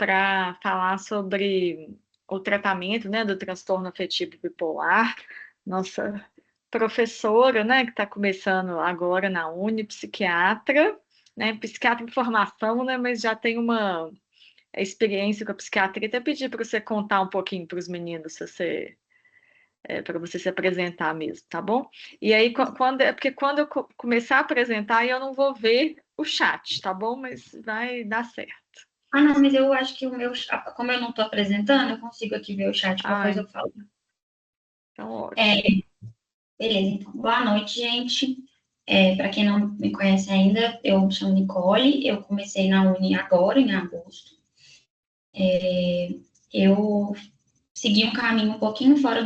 para falar sobre o tratamento, né, do transtorno afetivo bipolar. Nossa professora, né, que está começando agora na Uni, psiquiatra, né, psiquiatra em formação, né, mas já tem uma experiência com a psiquiatria. Até pedir para você contar um pouquinho para os meninos, se você para você se apresentar mesmo, tá bom? E aí, porque quando eu começar a apresentar, eu não vou ver o chat, tá bom? Mas vai dar certo. Ah, não, mas eu acho que como eu não estou apresentando, eu consigo aqui ver o chat, qualquer coisa Ai, eu falo. então É, ótimo. beleza, então. Boa noite, gente. Para quem não me conhece ainda, eu me chamo Nicole, eu comecei na Uni agora, em agosto. Eu segui um caminho um pouquinho fora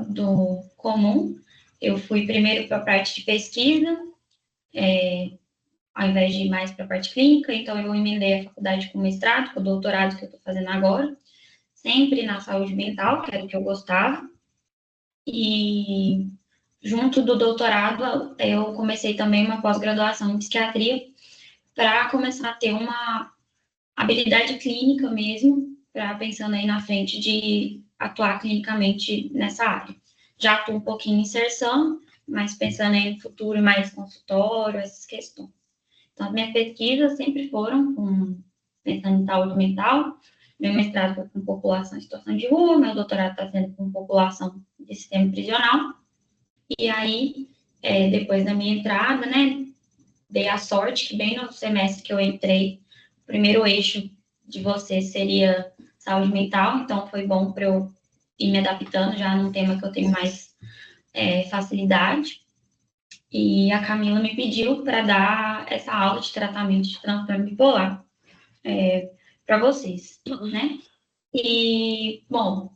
do comum. Eu fui primeiro para a parte de pesquisa, ao invés de ir mais para a parte clínica, então eu emendei a faculdade com mestrado, com o doutorado que eu estou fazendo agora, sempre na saúde mental, que era o que eu gostava. E junto do doutorado, eu comecei também uma pós-graduação em psiquiatria para começar a ter uma habilidade clínica mesmo, para pensando aí na frente de atuar clinicamente nessa área. Já estou um pouquinho em inserção, mas pensando aí no futuro mais consultório, essas questões. Então, as minhas pesquisas sempre foram pensando em saúde mental. Meu mestrado foi com população em situação de rua, meu doutorado está sendo com população de sistema prisional. E aí, depois da minha entrada, né, dei a sorte que bem no semestre que eu entrei, o primeiro eixo de você seria saúde mental, então foi bom para eu ir me adaptando já num tema que eu tenho mais facilidade. E a Camila me pediu para dar essa aula de tratamento de transtorno bipolar para vocês, né? E, bom,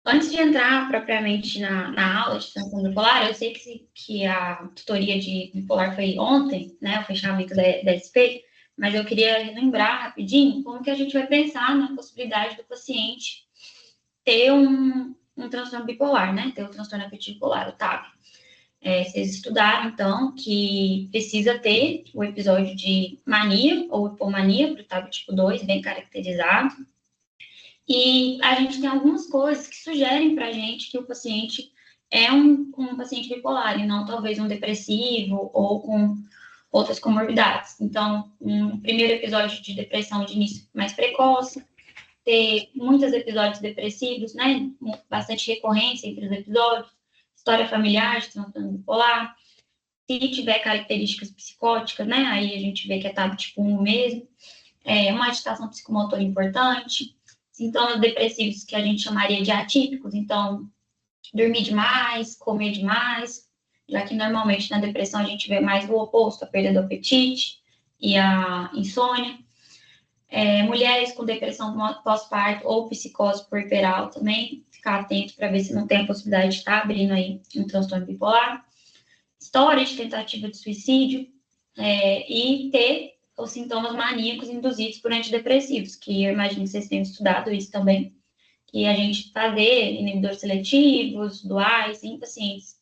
antes de entrar propriamente na aula de transtorno bipolar, eu sei que a tutoria de bipolar foi ontem, né? O fechamento da SP, mas eu queria lembrar rapidinho como que a gente vai pensar na possibilidade do paciente ter um transtorno bipolar, né? Ter o transtorno afetivo bipolar, o TAB. Vocês estudaram, então, que precisa ter o episódio de mania ou hipomania para o TAB tipo 2, bem caracterizado. E a gente tem algumas coisas que sugerem para a gente que o paciente é um paciente bipolar e não talvez um depressivo ou com outras comorbidades. Então, um primeiro episódio de depressão de início mais precoce, ter muitos episódios depressivos, né? Bastante recorrência entre os episódios, história familiar de transtorno bipolar. Se tiver características psicóticas, né? Aí a gente vê que é TAB tipo 1 mesmo. Uma agitação psicomotora importante. Sintomas depressivos que a gente chamaria de atípicos, então, dormir demais, comer demais, já que normalmente na depressão a gente vê mais o oposto, a perda do apetite e a insônia. Mulheres com depressão pós-parto ou psicose puerperal também, ficar atento para ver se não tem a possibilidade de estar abrindo aí um transtorno bipolar. História de tentativa de suicídio e ter os sintomas maníacos induzidos por antidepressivos, que eu imagino que vocês tenham estudado isso também, que a gente fazer inibidores seletivos, duais, em pacientes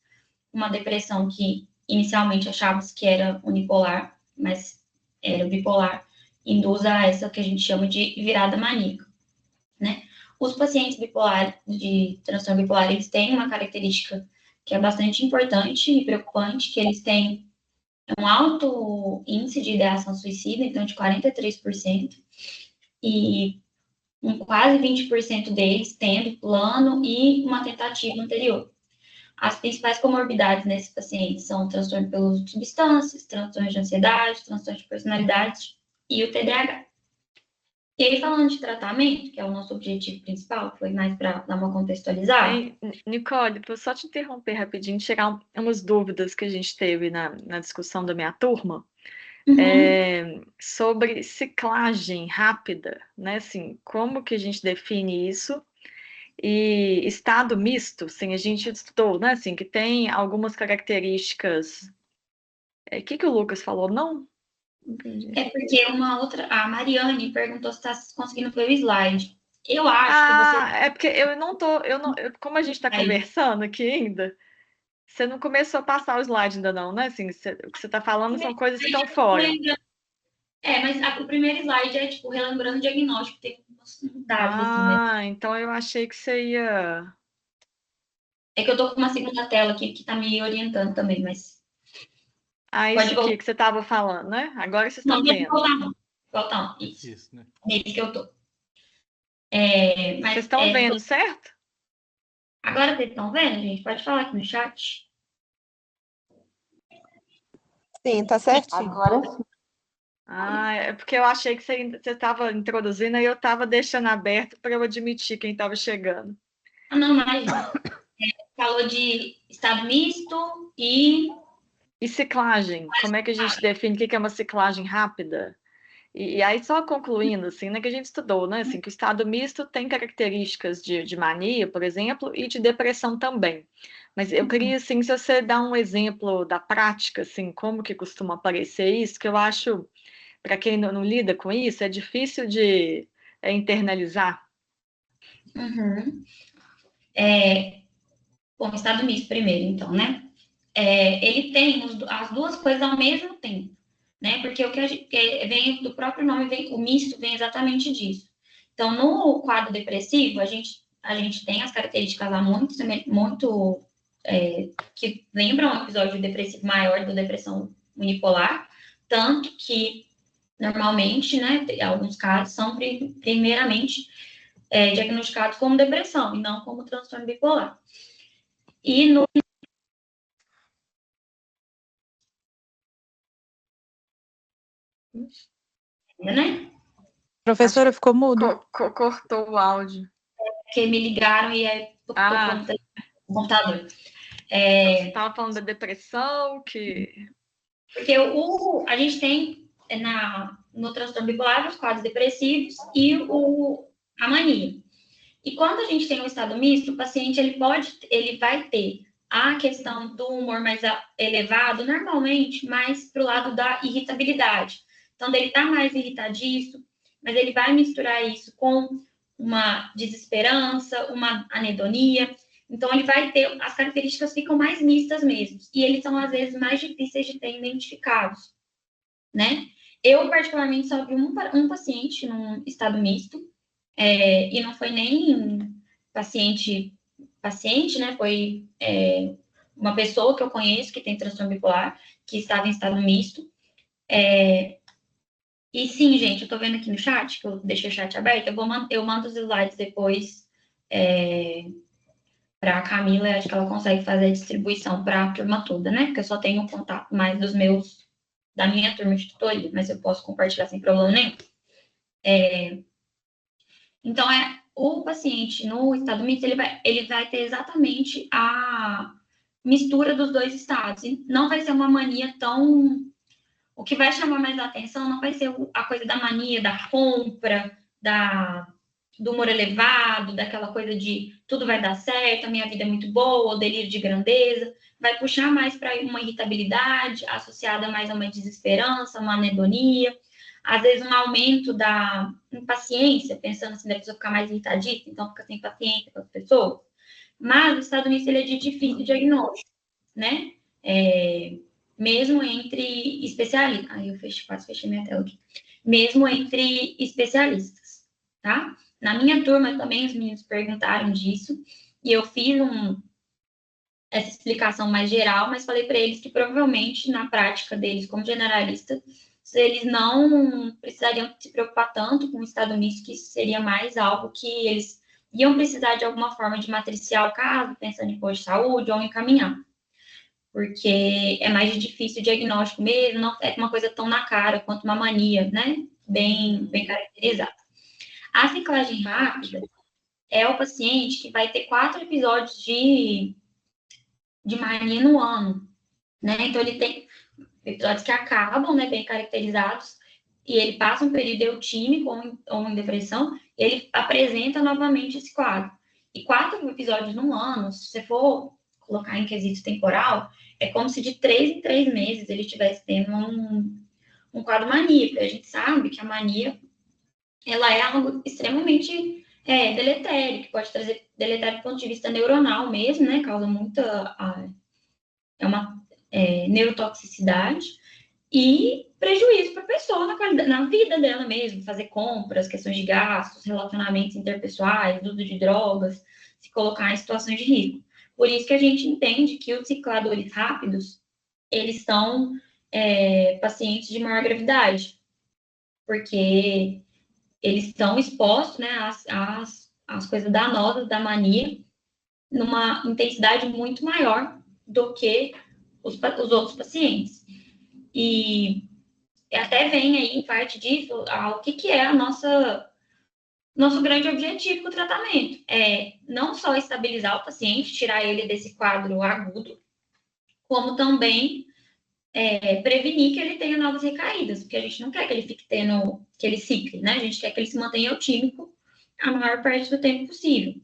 com uma depressão que inicialmente achávamos que era unipolar, mas era bipolar, induz a essa que a gente chama de virada maníaca, né? Os pacientes bipolares, de transtorno bipolar, eles têm uma característica que é bastante importante e preocupante, que eles têm um alto índice de ideação suicida, então de 43%, e quase 20% deles tendo plano e uma tentativa anterior. As principais comorbidades nesses pacientes são transtorno pelo uso de substâncias, transtornos de ansiedade, transtorno de personalidade e o TDAH. E aí, falando de tratamento, que é o nosso objetivo principal, foi mais para dar uma contextualizada. Hein, Nicole, vou só te interromper rapidinho, tirar umas dúvidas que a gente teve na discussão da minha turma. Uhum. Sobre ciclagem rápida, né? Assim, como que a gente define isso? E estado misto, assim, a gente estudou, né? Assim, que tem algumas características. O que que o Lucas falou? Não? Entendi. É porque a Mariane perguntou se está conseguindo ver o slide. Eu acho que você Ah, é porque eu não tô, eu não, como a gente está aí. conversando aqui ainda, você não começou a passar o slide ainda não, né? Assim, o que você está falando são coisas que estão fora. Mas o primeiro slide é, tipo, relembrando o diagnóstico, tem uns dados, assim, né? Então eu achei que você ia... É que eu tô com uma segunda tela aqui que tá me orientando também, mas Isso pode aqui voltar. que você estava falando, né? Agora vocês Não, estão pode vendo. voltar, não. Voltar, não. Isso. Isso, né? Nesse que eu tô. Vocês Mas estão vendo, certo? agora vocês estão vendo, gente? Pode falar aqui no chat. Sim, tá certinho. Agora sim. É porque eu achei que você estava introduzindo e eu estava deixando aberto para eu admitir quem estava chegando. Ah, não, mas falou de estado misto e... E ciclagem? Como é que a gente define o que é uma ciclagem rápida? E aí, só concluindo, assim, né, que a gente estudou, né, assim, que o estado misto tem características de mania, por exemplo, e de depressão também. Mas eu queria, assim, se você dá um exemplo da prática, assim, como que costuma aparecer isso, que eu acho, para quem não lida com isso, é difícil de internalizar. Uhum. Bom, estado misto primeiro, então, né? Ele tem as duas coisas ao mesmo tempo, né? Porque o que vem do próprio nome, o misto vem exatamente disso. Então, no quadro depressivo, a gente tem as características lá muito que lembram um episódio depressivo maior da depressão unipolar, tanto que normalmente, né, em alguns casos, são primeiramente diagnosticados como depressão e não como transtorno bipolar. E no... né? Professora, ficou mudo? Cortou o áudio. Que me ligaram e tocou no computador. Você estava falando da depressão, Porque a gente tem no transtorno bipolar os quadros depressivos e a mania. E quando a gente tem um estado misto, o paciente ele vai ter a questão do humor mais elevado, normalmente mais para o lado da irritabilidade. Então, ele está mais irritadiço, mas ele vai misturar isso com uma desesperança, uma anedonia. Então, ele vai ter, as características ficam mais mistas mesmo. E eles são, às vezes, mais difíceis de ter identificados, né? Eu, particularmente, só vi um paciente num estado misto, e não foi nem paciente, né? Foi uma pessoa que eu conheço que tem transtorno bipolar, que estava em estado misto. E sim, gente, eu tô vendo aqui no chat, que eu deixei o chat aberto, eu mando os slides depois para a Camila, acho que ela consegue fazer a distribuição para a turma toda, né? Porque eu só tenho contato mais da minha turma de tutoria, mas eu posso compartilhar sem problema nenhum. Então, o paciente no estado misto, ele vai ter exatamente a mistura dos dois estados. E não vai ser uma mania tão... O que vai chamar mais a atenção não vai ser a coisa da mania, da compra, do humor elevado, daquela coisa de tudo vai dar certo, a minha vida é muito boa, o delírio de grandeza. Vai puxar mais para uma irritabilidade, associada mais a uma desesperança, uma anedonia. Às vezes, um aumento da impaciência, pensando assim, da pessoa ficar mais irritadita, então fica sem paciência com as pessoas. Mas o estado misto, ele é de difícil diagnóstico, né? Mesmo entre especialistas. Aí eu quase fechei minha tela aqui. Mesmo entre especialistas, tá? Na minha turma também os meninos perguntaram disso, e eu fiz essa explicação mais geral, mas falei para eles que provavelmente na prática deles como generalista, eles não precisariam se preocupar tanto com o estado misto, que isso seria mais algo que eles iam precisar de alguma forma de matriciar o caso, pensando em posto de saúde ou encaminhar. Porque é mais difícil o diagnóstico mesmo, não é uma coisa tão na cara quanto uma mania, né? Bem caracterizada. A ciclagem rápida é o paciente que vai ter 4 episódios de mania no ano, né? Então, ele tem episódios que acabam, né, bem caracterizados, e ele passa um período eutímico ou em depressão, e ele apresenta novamente esse quadro. E 4 episódios no ano, se você for colocar em quesito temporal, é como se de 3 em 3 meses ele estivesse tendo um quadro maníaco. A gente sabe que a mania, ela é algo extremamente deletério, que pode trazer deletério do ponto de vista neuronal mesmo, né? Causa muita... é uma neurotoxicidade. e prejuízo para a pessoa na vida dela mesmo, fazer compras, questões de gastos, relacionamentos interpessoais, uso de drogas, se colocar em situações de risco. Por isso que a gente entende que os cicladores rápidos, eles são pacientes de maior gravidade, porque eles estão expostos, né, às coisas danosas da mania numa intensidade muito maior do que os outros pacientes. E até vem aí, em parte disso, o que é nosso grande objetivo com o tratamento. É não só estabilizar o paciente, tirar ele desse quadro agudo, como também prevenir que ele tenha novas recaídas, porque a gente não quer que ele fique tendo, que ele cicle, né? A gente quer que ele se mantenha eutímico a maior parte do tempo possível,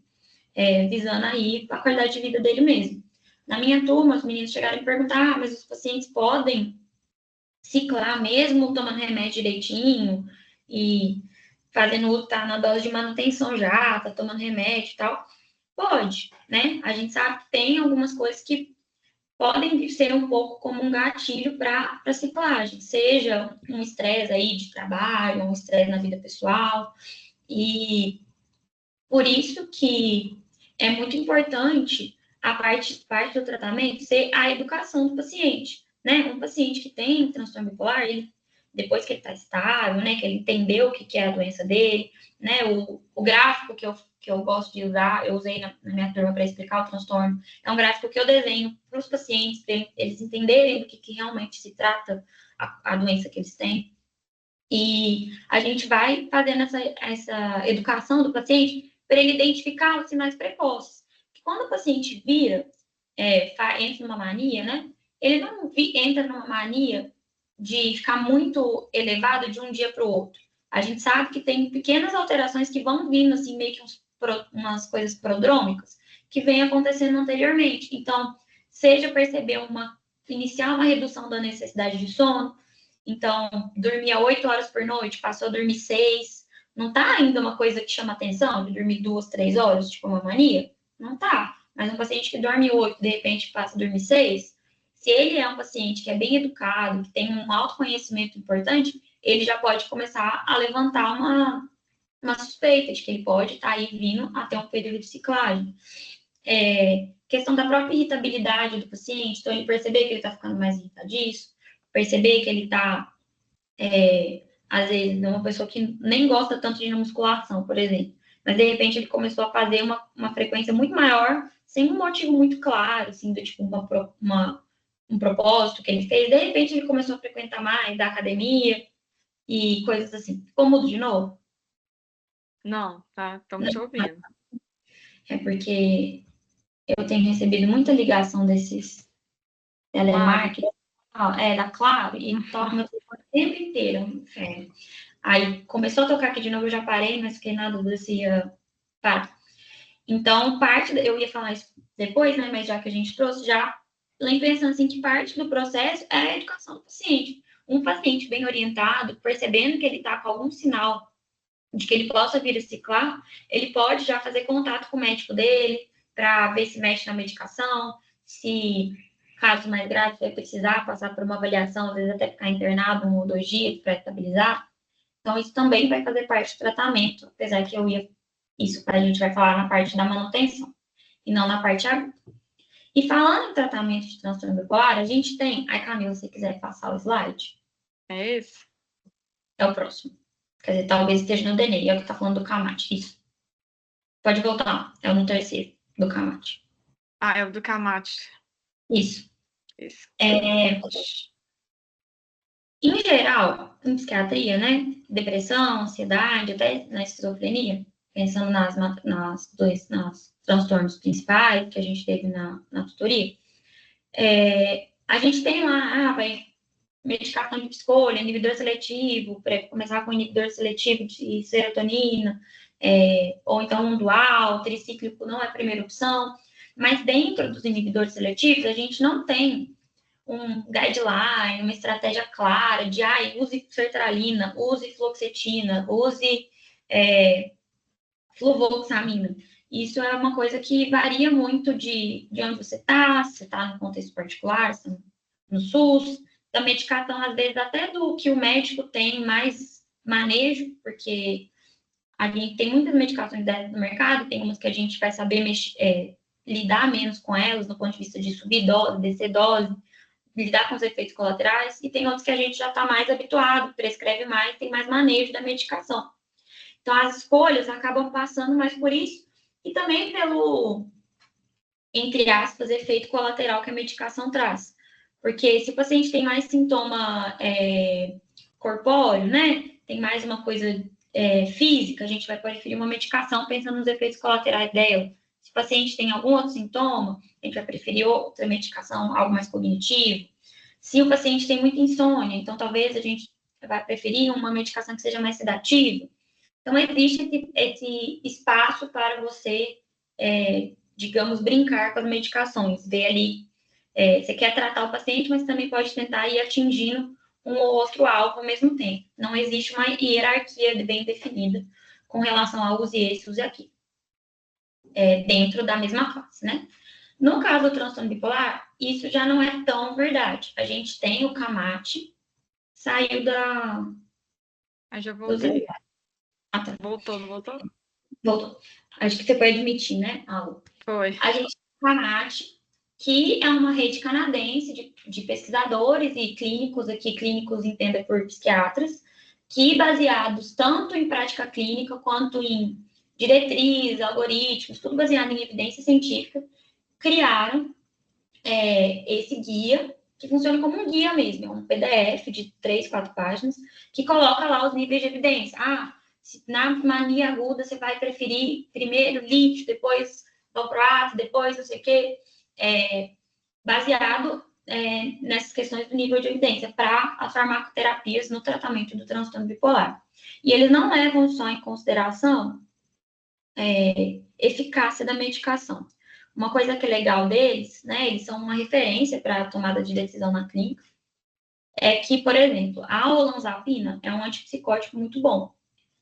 visando aí a qualidade de vida dele mesmo. Na minha turma, os meninos chegaram a me perguntar, mas os pacientes podem ciclar mesmo tomando remédio direitinho e fazendo uso, tá na dose de manutenção já, tá tomando remédio e tal? Pode, né? A gente sabe que tem algumas coisas que podem ser um pouco como um gatilho para ciclagem, seja um estresse aí de trabalho, um estresse na vida pessoal, e por isso que é muito importante a parte do tratamento ser a educação do paciente, né? Um paciente que tem transtorno bipolar, ele, depois que ele está estável, né, que ele entendeu o que é a doença dele, né, o gráfico que eu gosto de usar, eu usei na minha turma para explicar o transtorno, é um gráfico que eu desenho para os pacientes, para eles entenderem do que realmente se trata a doença que eles têm. E a gente vai fazendo essa educação do paciente para ele identificar os sinais precoces. Porque quando o paciente entra numa mania, né? Ele não entra numa mania de ficar muito elevado de um dia para o outro. A gente sabe que tem pequenas alterações que vão vindo, assim, meio que umas coisas prodrômicas, que vem acontecendo anteriormente. Então, seja iniciar uma redução da necessidade de sono. Então, dormia 8 horas por noite, passou a dormir 6. Não tá ainda uma coisa que chama atenção, de dormir 2, 3 horas, tipo uma mania? Não tá. Mas um paciente que dorme 8, de repente passa a dormir 6, se ele é um paciente que é bem educado, que tem um autoconhecimento importante, ele já pode começar a levantar uma suspeita de que ele pode estar aí vindo até um período de ciclagem. Questão da própria irritabilidade do paciente, então ele perceber que ele está ficando mais irritadiço, perceber que ele está, às vezes, uma pessoa que nem gosta tanto de ir na musculação, por exemplo, mas de repente ele começou a fazer uma frequência muito maior, sem um motivo muito claro, assim, do tipo um propósito que ele fez, de repente ele começou a frequentar mais da academia e coisas assim. Ficou mudo de novo? Não, tá, estamos te ouvindo. É porque eu tenho recebido muita ligação desses telemarketing, da Claro, e toca meu telefone o tempo inteiro. Aí começou a tocar aqui de novo, eu já parei, mas fiquei na dúvida se ia parar. Então, eu ia falar isso depois, né, mas já que a gente trouxe, já pensando assim que parte do processo é a educação do paciente. Um paciente bem orientado, percebendo que ele está com algum sinal de que ele possa vir a ciclar, ele pode já fazer contato com o médico dele para ver se mexe na medicação, se caso mais grave vai precisar passar por uma avaliação, às vezes até ficar internado 1 ou 2 dias para estabilizar. Então, isso também vai fazer parte do tratamento, apesar que isso a gente vai falar na parte da manutenção e não na parte aguda. E falando em tratamento de transtorno bipolar, a gente tem... Ai, Camila, se você quiser passar o slide. É esse? É o próximo. Quer dizer, talvez esteja no DNI, é o que está falando do CAMAT. Isso. Pode voltar. É o no terceiro, do CAMAT. É o do CAMAT. Isso. Esse. Em geral, em psiquiatria, né? Depressão, ansiedade, até na esquizofrenia, pensando nas transtornos principais que a gente teve na tutoria, a gente tem lá, medicação de escolha, inibidor seletivo, começar com inibidor seletivo de serotonina, ou então um dual, tricíclico não é a primeira opção, mas dentro dos inibidores seletivos, a gente não tem um guideline, uma estratégia clara de use sertralina, use fluoxetina, use fluvoxamina. Isso é uma coisa que varia muito de onde você está, se você está no contexto particular, se está no SUS, da medicação, às vezes até do que o médico tem mais manejo, porque a gente tem muitas medicações dessas no mercado, tem umas que a gente vai saber lidar menos com elas, no ponto de vista de subir dose, descer dose, lidar com os efeitos colaterais, e tem outros que a gente já está mais habituado, prescreve mais, tem mais manejo da medicação. Então, as escolhas acabam passando mais por isso, e também pelo, entre aspas, efeito colateral que a medicação traz. Porque se o paciente tem mais sintoma corpóreo, né, tem mais uma coisa física, a gente vai preferir uma medicação pensando nos efeitos colaterais dela. Se o paciente tem algum outro sintoma, a gente vai preferir outra medicação, algo mais cognitivo. Se o paciente tem muita insônia, então talvez a gente vai preferir uma medicação que seja mais sedativa. Então, existe esse espaço para você, digamos, brincar com as medicações, ver ali, você quer tratar o paciente, mas também pode tentar ir atingindo um ou outro alvo ao mesmo tempo. Não existe uma hierarquia bem definida com relação a use esse, use aqui, dentro da mesma classe, né? No caso do transtorno bipolar, isso já não é tão verdade. A gente tem o CAMAT, saiu da... Já voltei. Ah, tá. Voltou, não voltou? Voltou. Acho que você foi admitir, né, Aula? Foi. A gente tem o CAMAT, que é uma rede canadense de pesquisadores e clínicos, aqui clínicos entenda por psiquiatras, que baseados tanto em prática clínica quanto em diretrizes, algoritmos, tudo baseado em evidência científica, criaram esse guia, que funciona como um guia mesmo, é um PDF de 3, 4 páginas, que coloca lá os níveis de evidência. Se na mania aguda você vai preferir primeiro lítio, depois valproato, depois não sei o quê, baseado nessas questões do nível de evidência para as farmacoterapias no tratamento do transtorno bipolar. E eles não levam só em consideração eficácia da medicação. Uma coisa que é legal deles, né, eles são uma referência para a tomada de decisão na clínica, é que, por exemplo, a olanzapina é um antipsicótico muito bom,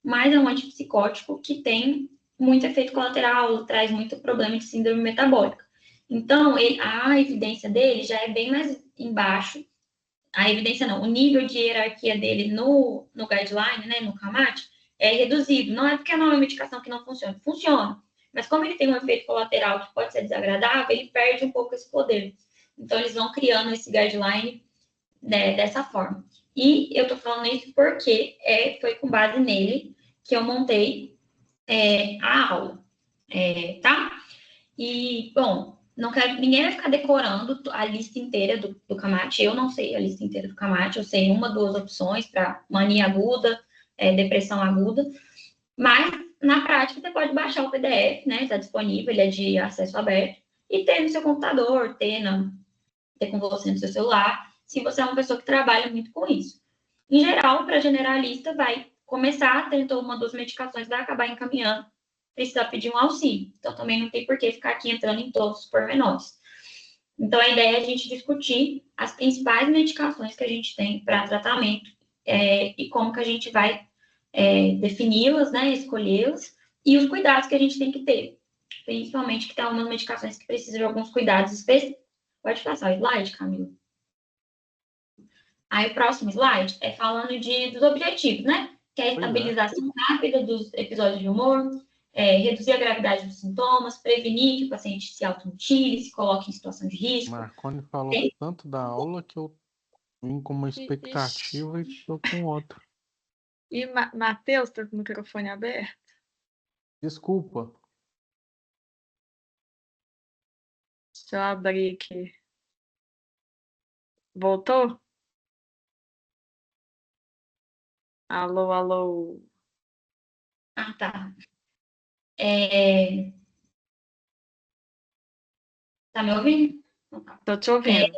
mas é um antipsicótico que tem muito efeito colateral, traz muito problema de síndrome metabólica. Então, a evidência dele já é bem mais embaixo, a evidência não, o nível de hierarquia dele no guideline, né, no CAMAT, é reduzido. Não é porque não é uma medicação que não funciona, funciona. Mas como ele tem um efeito colateral que pode ser desagradável, ele perde um pouco esse poder. Então, eles vão criando esse guideline dessa forma. E eu tô falando isso porque foi com base nele que eu montei a aula, tá? E, bom, ninguém vai ficar decorando a lista inteira do CAMAT. Eu não sei a lista inteira do CAMAT, eu sei uma, 2 opções para mania aguda, depressão aguda, mas na prática você pode baixar o PDF, né? Está disponível, ele é de acesso aberto, e ter no seu computador, ter com você no seu celular, se você é uma pessoa que trabalha muito com isso. Em geral, para generalista, vai começar, tentou uma, 2 medicações, vai acabar encaminhando, precisa pedir um auxílio. Então, também não tem por que ficar aqui entrando em todos os pormenores. Então, a ideia é a gente discutir as principais medicações que a gente tem para tratamento e como que a gente vai defini-las, né, escolhê-las, e os cuidados que a gente tem que ter. Principalmente que tem algumas medicações que precisam de alguns cuidados específicos. Pode passar o slide, Camila? Aí, o próximo slide é falando dos objetivos, né? Que é a estabilização rápida dos episódios de humor, reduzir a gravidade dos sintomas, prevenir que o paciente se automutile, se coloque em situação de risco. Marconi falou tanto da aula que eu vim com uma expectativa e estou com outra. E Matheus está com o microfone aberto? Desculpa. Deixa eu abrir aqui. Voltou? Alô, alô. Ah, tá. Tá me ouvindo? Tô te ouvindo.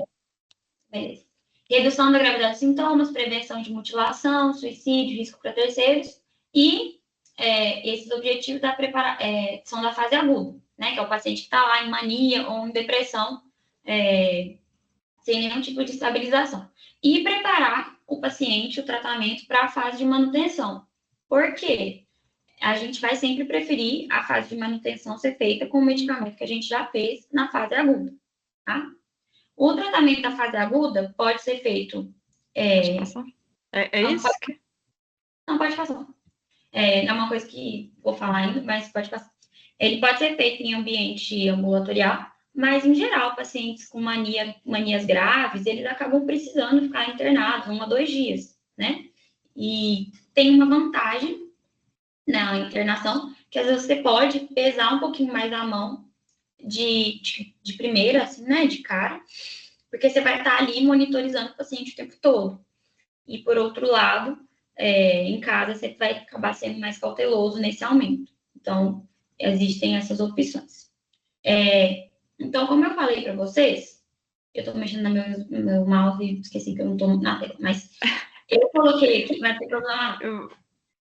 Beleza. Redução da gravidade dos sintomas, prevenção de mutilação, suicídio, risco para terceiros. E esses objetivos são da fase aguda, né? Que é o paciente que está lá em mania ou em depressão, sem nenhum tipo de estabilização. E preparar o paciente, o tratamento, para a fase de manutenção. Por quê? A gente vai sempre preferir a fase de manutenção ser feita com o medicamento que a gente já fez na fase aguda, tá? O tratamento da fase aguda pode ser feito É, Passar? É não, isso? não pode passar. Não é uma coisa que vou falar ainda, mas pode passar. Ele pode ser feito em ambiente ambulatorial, mas, em geral, pacientes com manias graves, eles acabam precisando ficar internados 1 a 2 dias, né? E tem uma vantagem na internação, que às vezes você pode pesar um pouquinho mais a mão de primeira, assim, né, de cara, porque você vai estar ali monitorizando o paciente o tempo todo. E, por outro lado, em casa, você vai acabar sendo mais cauteloso nesse aumento. Então, existem essas opções. Então, como eu falei para vocês, eu estou mexendo no meu mouse e esqueci que eu não estou na tela, mas eu coloquei aqui, vai ter problema.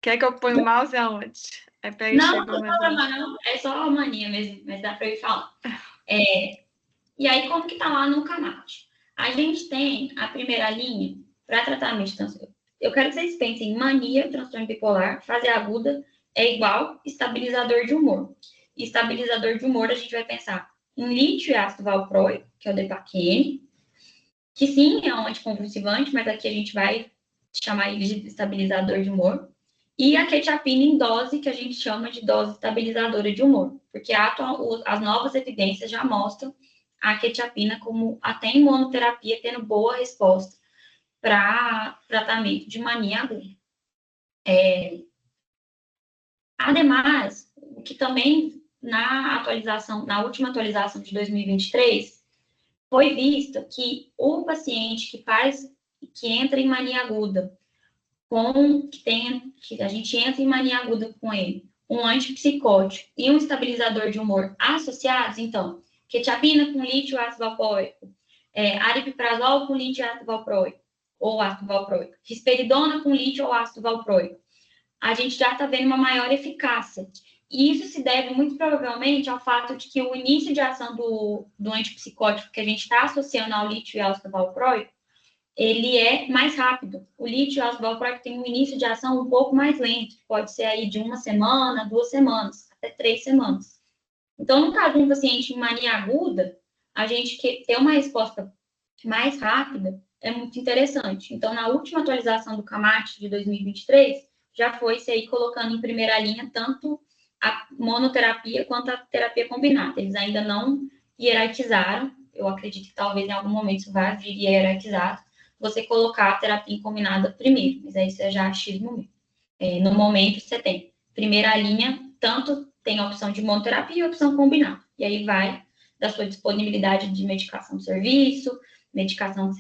Quer que eu ponha o mouse aonde? É para Não, enxergar não tem mais problema, longe. não. É só a mania mesmo, mas dá para eu ir falar. E aí, como que tá lá no CAMAT? A gente tem a primeira linha para tratamento de transtorno. Eu quero que vocês pensem em mania, transtorno bipolar, fase aguda é igual estabilizador de humor. E estabilizador de humor, a gente vai pensar em lítio e ácido valproico, que é o Depaquene, que sim, é um anticonvulsivante, mas aqui a gente vai chamar ele de estabilizador de humor. E a quetiapina em dose, que a gente chama de dose estabilizadora de humor, porque as novas evidências já mostram a quetiapina como até em monoterapia tendo boa resposta para tratamento de mania aguda. Ademais, o que também na última atualização de 2023, foi visto que o paciente que entra em mania aguda que a gente entra em mania aguda com ele, um antipsicótico e um estabilizador de humor associados, então, quetiapina com lítio ácido valproico, aripiprazol com lítio ácido valproico, ou ácido valproico, risperidona com lítio ou ácido valproico, a gente já está vendo uma maior eficácia. E isso se deve muito provavelmente ao fato de que o início de ação do antipsicótico que a gente está associando ao lítio e ácido valproico, ele é mais rápido. O lítio e ácido valproico tem um início de ação um pouco mais lento, pode ser aí de 1 semana, 2 semanas, até 3 semanas. Então, no caso de um paciente em mania aguda, a gente ter uma resposta mais rápida é muito interessante. Então, na última atualização do CAMAT de 2023, já foi se aí colocando em primeira linha tanto a monoterapia quanto a terapia combinada. Eles ainda não hierarquizaram, eu acredito que talvez em algum momento isso vá vir hierarquizado, você colocar a terapia combinada primeiro, mas aí isso é já achismo mesmo. No momento, você tem primeira linha, tanto tem a opção de monoterapia e a opção combinada. E aí vai da sua disponibilidade de medicação do serviço, medicação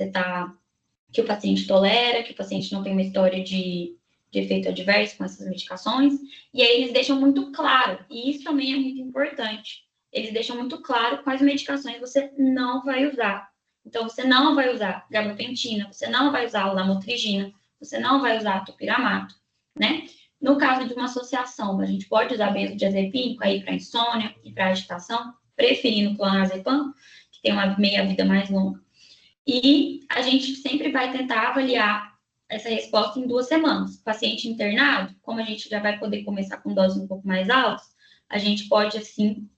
que o paciente tolera, que o paciente não tem uma história de efeito adverso com essas medicações. E aí eles deixam muito claro, e isso também é muito importante, eles deixam muito claro quais medicações você não vai usar. Então, você não vai usar gabapentina, você não vai usar lamotrigina, você não vai usar topiramato, né? No caso de uma associação, a gente pode usar benzodiazepínico aí para insônia e para agitação, preferindo clonazepam, que tem uma meia-vida mais longa. E a gente sempre vai tentar avaliar essa resposta em 2 semanas. Paciente internado, como a gente já vai poder começar com doses um pouco mais altas, a gente pode, assim,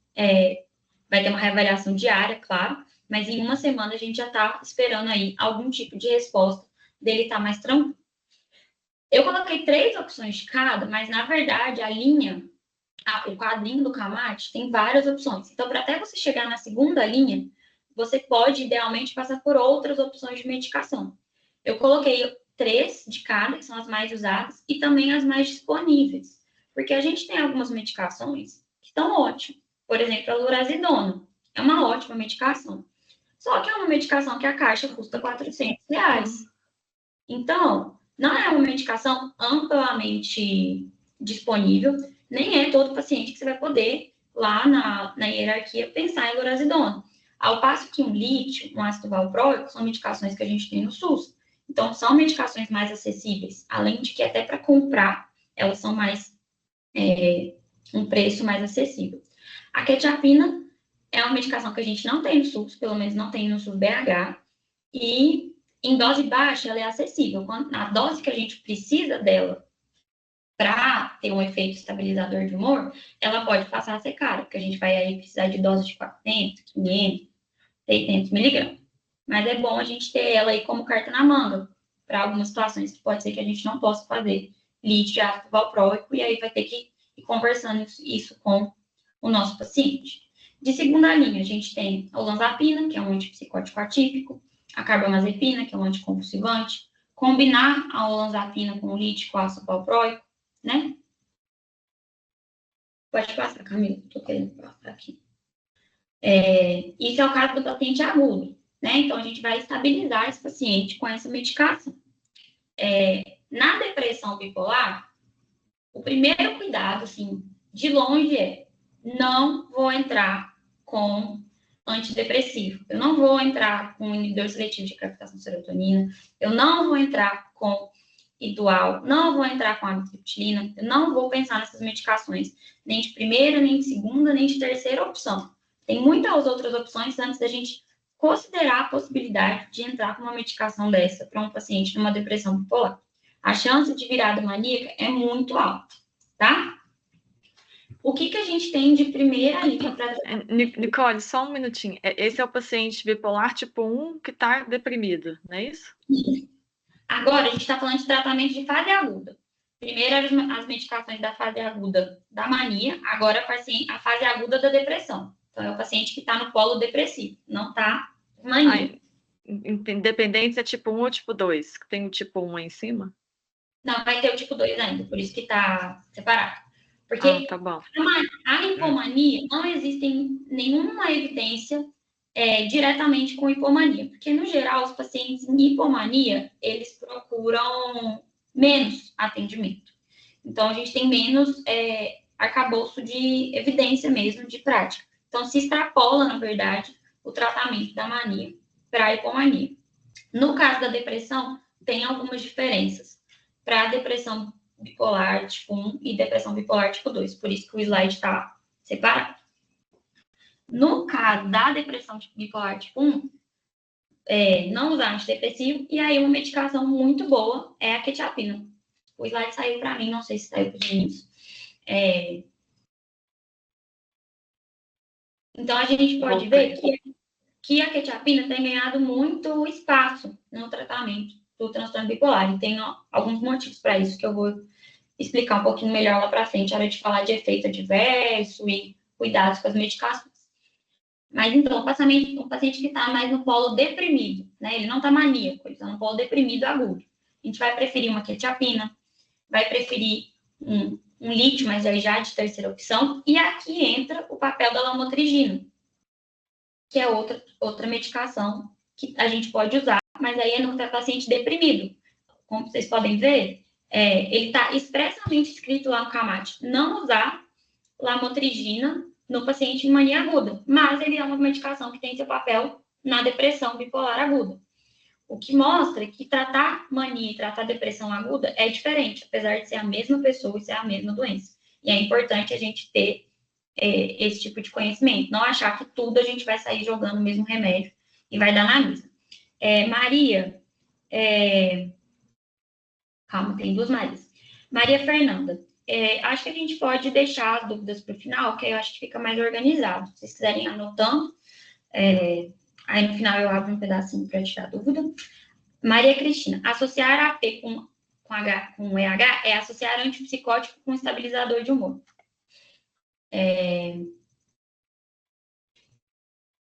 vai ter uma reavaliação diária, claro, mas em 1 semana a gente já está esperando aí algum tipo de resposta dele estar mais tranquilo. Eu coloquei 3 opções de cada, mas na verdade o quadrinho do CAMAT tem várias opções. Então, para até você chegar na segunda linha, você pode, idealmente, passar por outras opções de medicação. Eu coloquei 3 de cada, que são as mais usadas, e também as mais disponíveis. Porque a gente tem algumas medicações que estão ótimas. Por exemplo, a lurazidona. É uma ótima medicação. Só que é uma medicação que a caixa custa R$400. Então, não é uma medicação amplamente disponível, nem é todo paciente que você vai poder, lá na hierarquia, pensar em lurazidona. Ao passo que um lítio, um ácido valproico, são medicações que a gente tem no SUS. Então, são medicações mais acessíveis, além de que até para comprar, elas são um preço mais acessível. A quetiapina é uma medicação que a gente não tem no SUS, pelo menos não tem no SUS BH, e em dose baixa ela é acessível. A dose que a gente precisa dela para ter um efeito estabilizador de humor, ela pode passar a ser cara, porque a gente vai aí precisar de doses de 400, 500, 600 miligramas. Mas é bom a gente ter ela aí como carta na manga, para algumas situações que pode ser que a gente não possa fazer lítio de ácido valproico, e aí vai ter que ir conversando isso com o nosso paciente. De segunda linha, a gente tem a olanzapina, que é um antipsicótico atípico, a carbamazepina, que é um anticonvulsivante, combinar a olanzapina com o lítio com ácido valproico, né? Pode passar, Camila, estou querendo passar aqui. Isso é o caso do paciente agudo, né? Então, a gente vai estabilizar esse paciente com essa medicação. Na depressão bipolar, o primeiro cuidado, assim, de longe não vou entrar com antidepressivo. Eu não vou entrar com inibidor seletivo de captação de serotonina. Eu não vou entrar com Idual. Não vou entrar com amitriptilina. Eu não vou pensar nessas medicações, nem de primeira, nem de segunda, nem de terceira opção. Tem muitas outras opções antes da gente considerar a possibilidade de entrar com uma medicação dessa para um paciente numa depressão bipolar. A chance de virada maníaca é muito alta, tá? O que a gente tem de primeira linha para... Nicole, só um minutinho. Esse é o paciente bipolar tipo 1 que está deprimido, não é isso? Agora, a gente está falando de tratamento de fase aguda. Primeiro, as medicações da fase aguda da mania, agora a fase aguda da depressão. Então, é o paciente que está no polo depressivo, não está mania. Independente se é tipo 1 ou tipo 2, que tem o tipo 1 aí em cima? Não, vai ter o tipo 2 ainda, por isso que está separado. Porque tá bom. A hipomania, não existe nenhuma evidência diretamente com hipomania. Porque, no geral, os pacientes em hipomania, eles procuram menos atendimento. Então, a gente tem menos arcabouço de evidência mesmo, de prática. Então, se extrapola, na verdade, o tratamento da mania para a hipomania. No caso da depressão, tem algumas diferenças. Para a depressão bipolar tipo 1 e depressão bipolar tipo 2. Por isso que o slide está separado. No caso da depressão bipolar tipo 1, não usar antidepressivo, e aí uma medicação muito boa é a quetiapina. O slide saiu para mim, não sei se saiu para os meninos. Então, a gente pode ver que a quetiapina tem ganhado muito espaço no tratamento do transtorno bipolar. E tem alguns motivos para isso que eu vou explicar um pouquinho melhor lá para frente, na hora de falar de efeito adverso e cuidados com as medicações. Mas, então, o paciente que está mais no polo deprimido, né? Ele não está maníaco, ele está no polo deprimido agudo. A gente vai preferir uma quetiapina, vai preferir um lítio, mas aí já de terceira opção. E aqui entra o papel da lamotrigina, que é outra medicação que a gente pode usar, mas aí é no paciente deprimido. Como vocês podem ver, ele está expressamente escrito lá no CAMAT, não usar lamotrigina no paciente em mania aguda, mas ele é uma medicação que tem seu papel na depressão bipolar aguda. O que mostra que tratar mania e tratar depressão aguda é diferente, apesar de ser a mesma pessoa e ser a mesma doença. E é importante a gente ter esse tipo de conhecimento, não achar que tudo a gente vai sair jogando o mesmo remédio e vai dar na mesma. Maria, calma, tem duas Marias. Maria Fernanda, acho que a gente pode deixar as dúvidas para o final, que eu acho que fica mais organizado. Se vocês quiserem anotando, aí no final eu abro um pedacinho para tirar dúvida. Maria Cristina, associar AP com EH é associar antipsicótico com estabilizador de humor.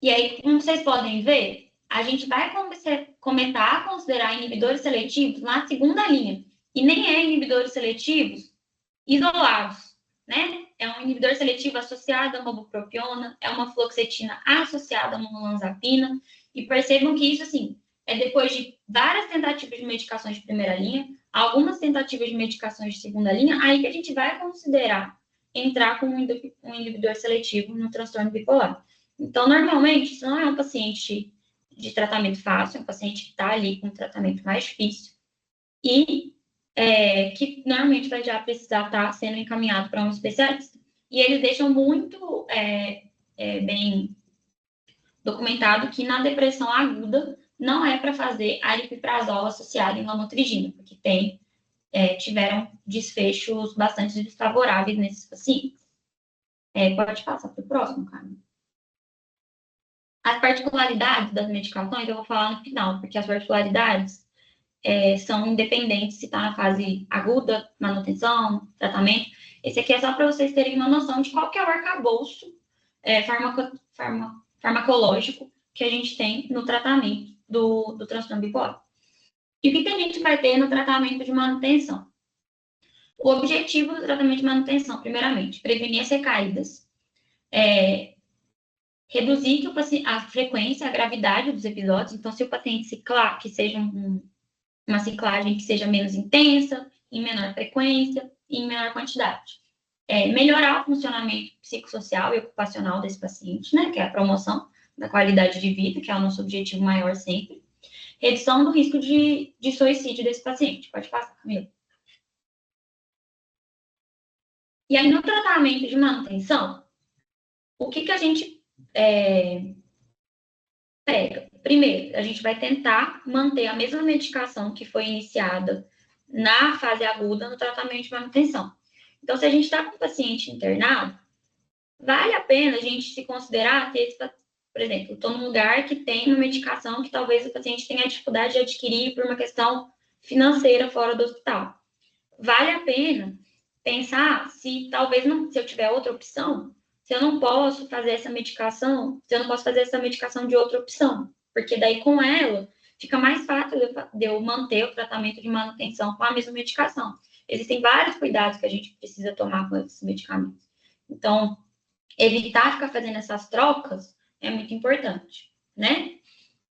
E aí, como vocês podem ver, a gente vai começar a considerar inibidores seletivos na segunda linha. E nem é inibidores seletivos isolados, né? É um inibidor seletivo associado a uma bupropiona, é uma fluoxetina associada a uma olanzapina. E percebam que isso, assim, é depois de várias tentativas de medicações de primeira linha, algumas tentativas de medicações de segunda linha, aí que a gente vai considerar entrar com um inibidor seletivo no transtorno bipolar. Então, normalmente, isso não é um paciente de tratamento fácil, é um paciente que está ali com um tratamento mais difícil e que normalmente vai já precisar estar sendo encaminhado para um especialista. E eles deixam muito bem documentado que na depressão aguda não é para fazer aripiprazol associado em lamotrigina, porque tiveram desfechos bastante desfavoráveis nesses pacientes. Pode passar para o próximo, Carmen. As particularidades das medicações eu vou falar no final, porque as particularidades são independentes se está na fase aguda, manutenção, tratamento. Esse aqui é só para vocês terem uma noção de qual que é o arcabouço farmacológico que a gente tem no tratamento do transtorno bipolar. E o que a gente vai ter no tratamento de manutenção? O objetivo do tratamento de manutenção, primeiramente, prevenir as recaídas, reduzir a frequência, a gravidade dos episódios. Então, se o paciente ciclar, que seja uma ciclagem que seja menos intensa, em menor frequência e em menor quantidade. Melhorar o funcionamento psicossocial e ocupacional desse paciente, né, que é a promoção da qualidade de vida, que é o nosso objetivo maior sempre. Redução do risco de suicídio desse paciente. Pode passar, Camila. E aí, no tratamento de manutenção, o que a gente pega? Primeiro, a gente vai tentar manter a mesma medicação que foi iniciada na fase aguda no tratamento de manutenção. Então, se a gente está com o paciente internado, vale a pena a gente se considerar ter, por exemplo, estou num lugar que tem uma medicação que talvez o paciente tenha dificuldade de adquirir por uma questão financeira fora do hospital. Vale a pena pensar se talvez se eu tiver outra opção, se eu não posso fazer essa medicação, se eu não posso fazer essa medicação de outra opção, porque daí com ela fica mais fácil de eu manter o tratamento de manutenção com a mesma medicação. Existem vários cuidados que a gente precisa tomar com esses medicamentos. Então, evitar ficar fazendo essas trocas é muito importante, né?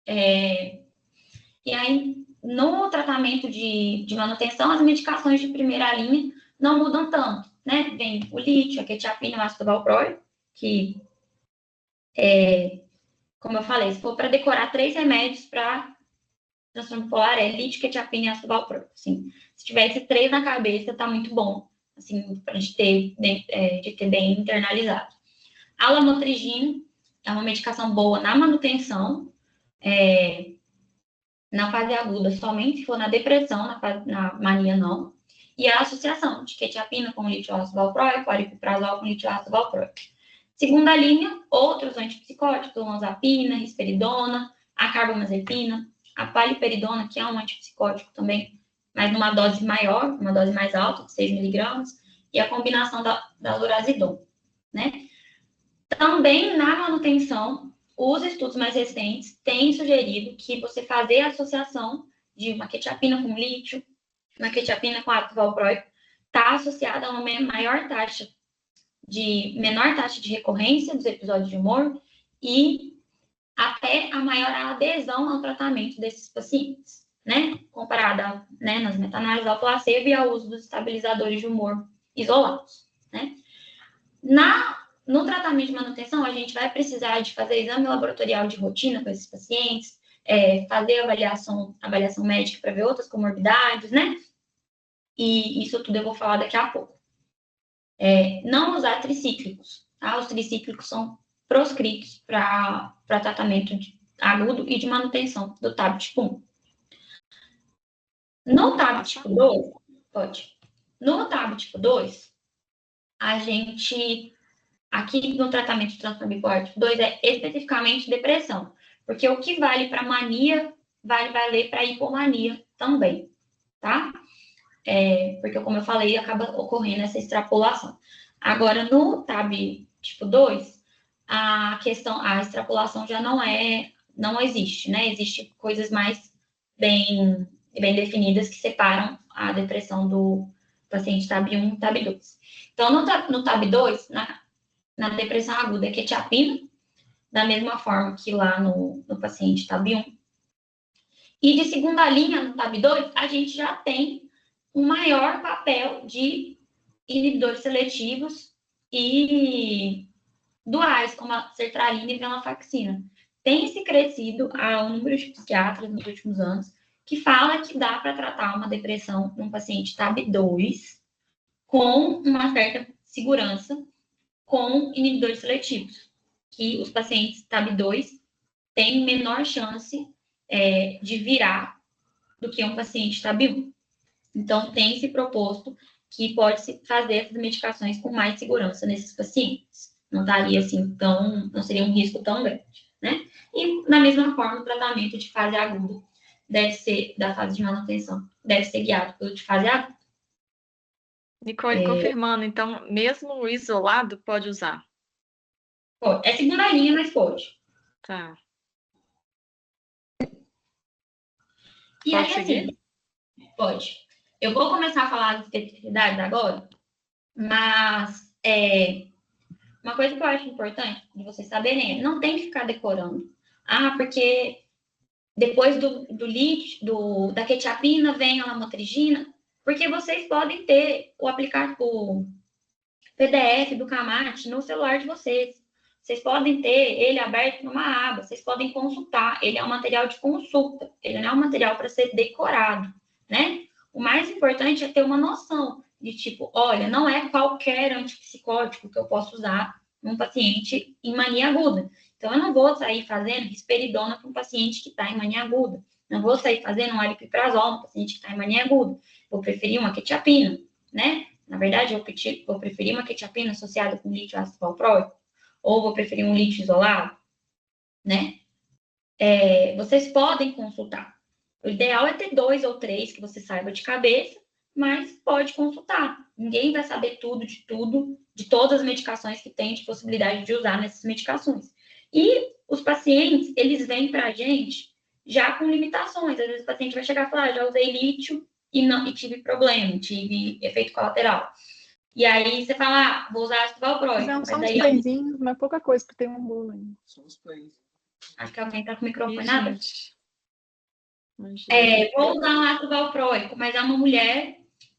E aí, no tratamento de manutenção, as medicações de primeira linha não mudam tanto, né? Vem o lítio, a quetiapina, o ácido valproico, que, como eu falei, se for para decorar 3 remédios para transtorno bipolar, é lítio, quetiapina e ácido valproico. Assim, se tiver esses 3 na cabeça, tá muito bom, assim, para a gente ter bem internalizado. A lamotrigina é uma medicação boa na manutenção, na fase aguda, somente se for na depressão, na mania não. E a associação de quetiapina com lítio ácido valproico, aripiprazol com lítio ácido valproico. Segunda linha, outros antipsicóticos, olanzapina, risperidona, a carbamazepina, a paliperidona, que é um antipsicótico também, mas numa dose maior, uma dose mais alta, de 6 miligramas, e a combinação da lorazepam, né? Também na manutenção, os estudos mais recentes têm sugerido que você fazer a associação de uma quetiapina com lítio, uma quetiapina com ácido valproico, está associada a uma menor taxa de recorrência dos episódios de humor e até a maior adesão ao tratamento desses pacientes, né? Comparada, né, nas meta-análises ao placebo e ao uso dos estabilizadores de humor isolados, né? No tratamento de manutenção, a gente vai precisar de fazer exame laboratorial de rotina com esses pacientes, fazer avaliação médica para ver outras comorbidades, né? E isso tudo eu vou falar daqui a pouco. Não usar tricíclicos, tá? Os tricíclicos são proscritos para tratamento agudo e de manutenção do TAB tipo 1. No TAB tipo 2, No TAB tipo 2, a gente, aqui no tratamento de transtorno bipolar tipo 2, é especificamente depressão. Porque o que vale para mania, vai valer para hipomania também, tá? Porque, como eu falei, acaba ocorrendo essa extrapolação. Agora, no TAB tipo 2, a extrapolação já não existe, né? Existem coisas mais bem definidas que separam a depressão do paciente TAB 1 e TAB 2. Então, no TAB 2, na depressão aguda, é quetiapina, da mesma forma que lá no paciente TAB 1. E de segunda linha, no TAB 2, a gente já tem um maior papel de inibidores seletivos e duais, como a sertralina e venlafaxina. Tem se crescido o número de psiquiatras nos últimos anos que fala que dá para tratar uma depressão num paciente TAB 2 com uma certa segurança com inibidores seletivos, que os pacientes TAB 2 têm menor chance de virar do que um paciente TAB 1. Então, tem se proposto que pode-se fazer essas medicações com mais segurança nesses pacientes. Não estaria assim não seria um risco tão grande, né? E, da mesma forma, o tratamento de fase aguda deve ser da fase de manutenção, deve ser guiado pelo de fase aguda. Nicole, confirmando, então, mesmo isolado pode usar? Pode. É segunda linha, mas pode. Tá. E Pode aí, seguir? assim, pode. Eu vou começar a falar das especificidades agora, mas uma coisa que eu acho importante de vocês saberem é, não tem que ficar decorando. Ah, porque depois da quetiapina vem a lamotrigina, porque vocês podem ter o PDF do Camate no celular de vocês. Vocês podem ter ele aberto numa aba, vocês podem consultar. Ele é um material de consulta, ele não é um material para ser decorado, né? O mais importante é ter uma noção de tipo, olha, não é qualquer antipsicótico que eu posso usar num paciente em mania aguda. Então, eu não vou sair fazendo risperidona para um paciente que está em mania aguda. Não vou sair fazendo um aripiprazol no paciente que está em mania aguda. Vou preferir uma quetiapina, né? Na verdade, vou preferir uma quetiapina associada com lítio ácido valproico, ou vou preferir um lítio isolado, né? Vocês podem consultar. O ideal é ter 2 ou 3 que você saiba de cabeça, mas pode consultar. Ninguém vai saber tudo, de todas as medicações que tem de possibilidade de usar nessas medicações. E os pacientes, eles vêm para a gente já com limitações. Às vezes o paciente vai chegar e falar, já usei lítio e tive problema, tive efeito colateral. E aí você fala, vou usar ácido valproico. Não, são uns daí, playzinhos, mas pouca coisa, porque tem um bolo ainda. São os plays. acho que alguém tá com o microfone Ih, aberto. gente. Vou usar um ácido valproico, mas é uma mulher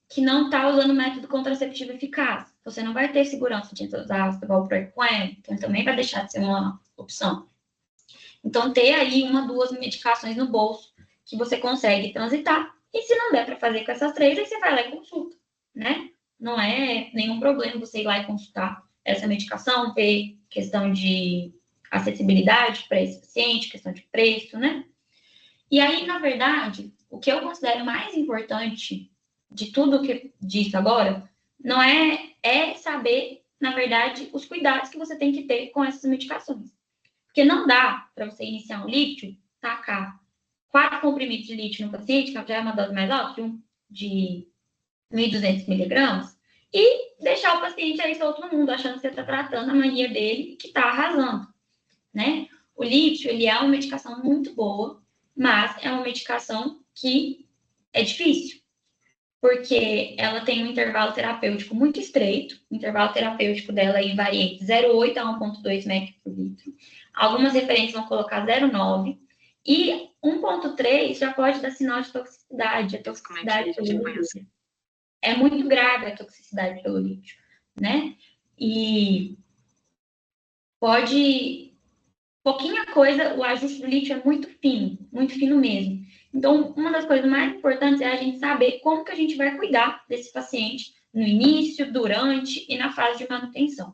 que não está usando método contraceptivo eficaz. Você não vai ter segurança de usar ácido valproico com ela, então também vai deixar de ser uma opção. Então, ter aí 1, 2 medicações no bolso que você consegue transitar. E se não der para fazer com essas 3, aí você vai lá e consulta, né? Não é nenhum problema você ir lá e consultar essa medicação, ver questão de acessibilidade para esse paciente, questão de preço, né? E aí, na verdade, o que eu considero mais importante de tudo que eu disse agora, não é saber, na verdade, os cuidados que você tem que ter com essas medicações. Porque não dá para você iniciar um lítio, tacar 4 comprimidos de lítio no paciente, que já é uma dose mais alta, de 1.200 miligramas, e deixar o paciente aí solto no mundo, achando que você está tratando a mania dele, que está arrasando, né? O lítio, ele é uma medicação muito boa, mas é uma medicação que é difícil, porque ela tem um intervalo terapêutico muito estreito, o intervalo terapêutico dela aí varia entre 0,8 a 1,2 mEq por litro. Algumas referências vão colocar 0,9, e 1,3 já pode dar sinal de toxicidade, a toxicidade pelo lítio. É muito grave a toxicidade pelo lítio, né? E pouquinha coisa, o ajuste do lítio é muito fino mesmo. Então, uma das coisas mais importantes é a gente saber como que a gente vai cuidar desse paciente no início, durante e na fase de manutenção.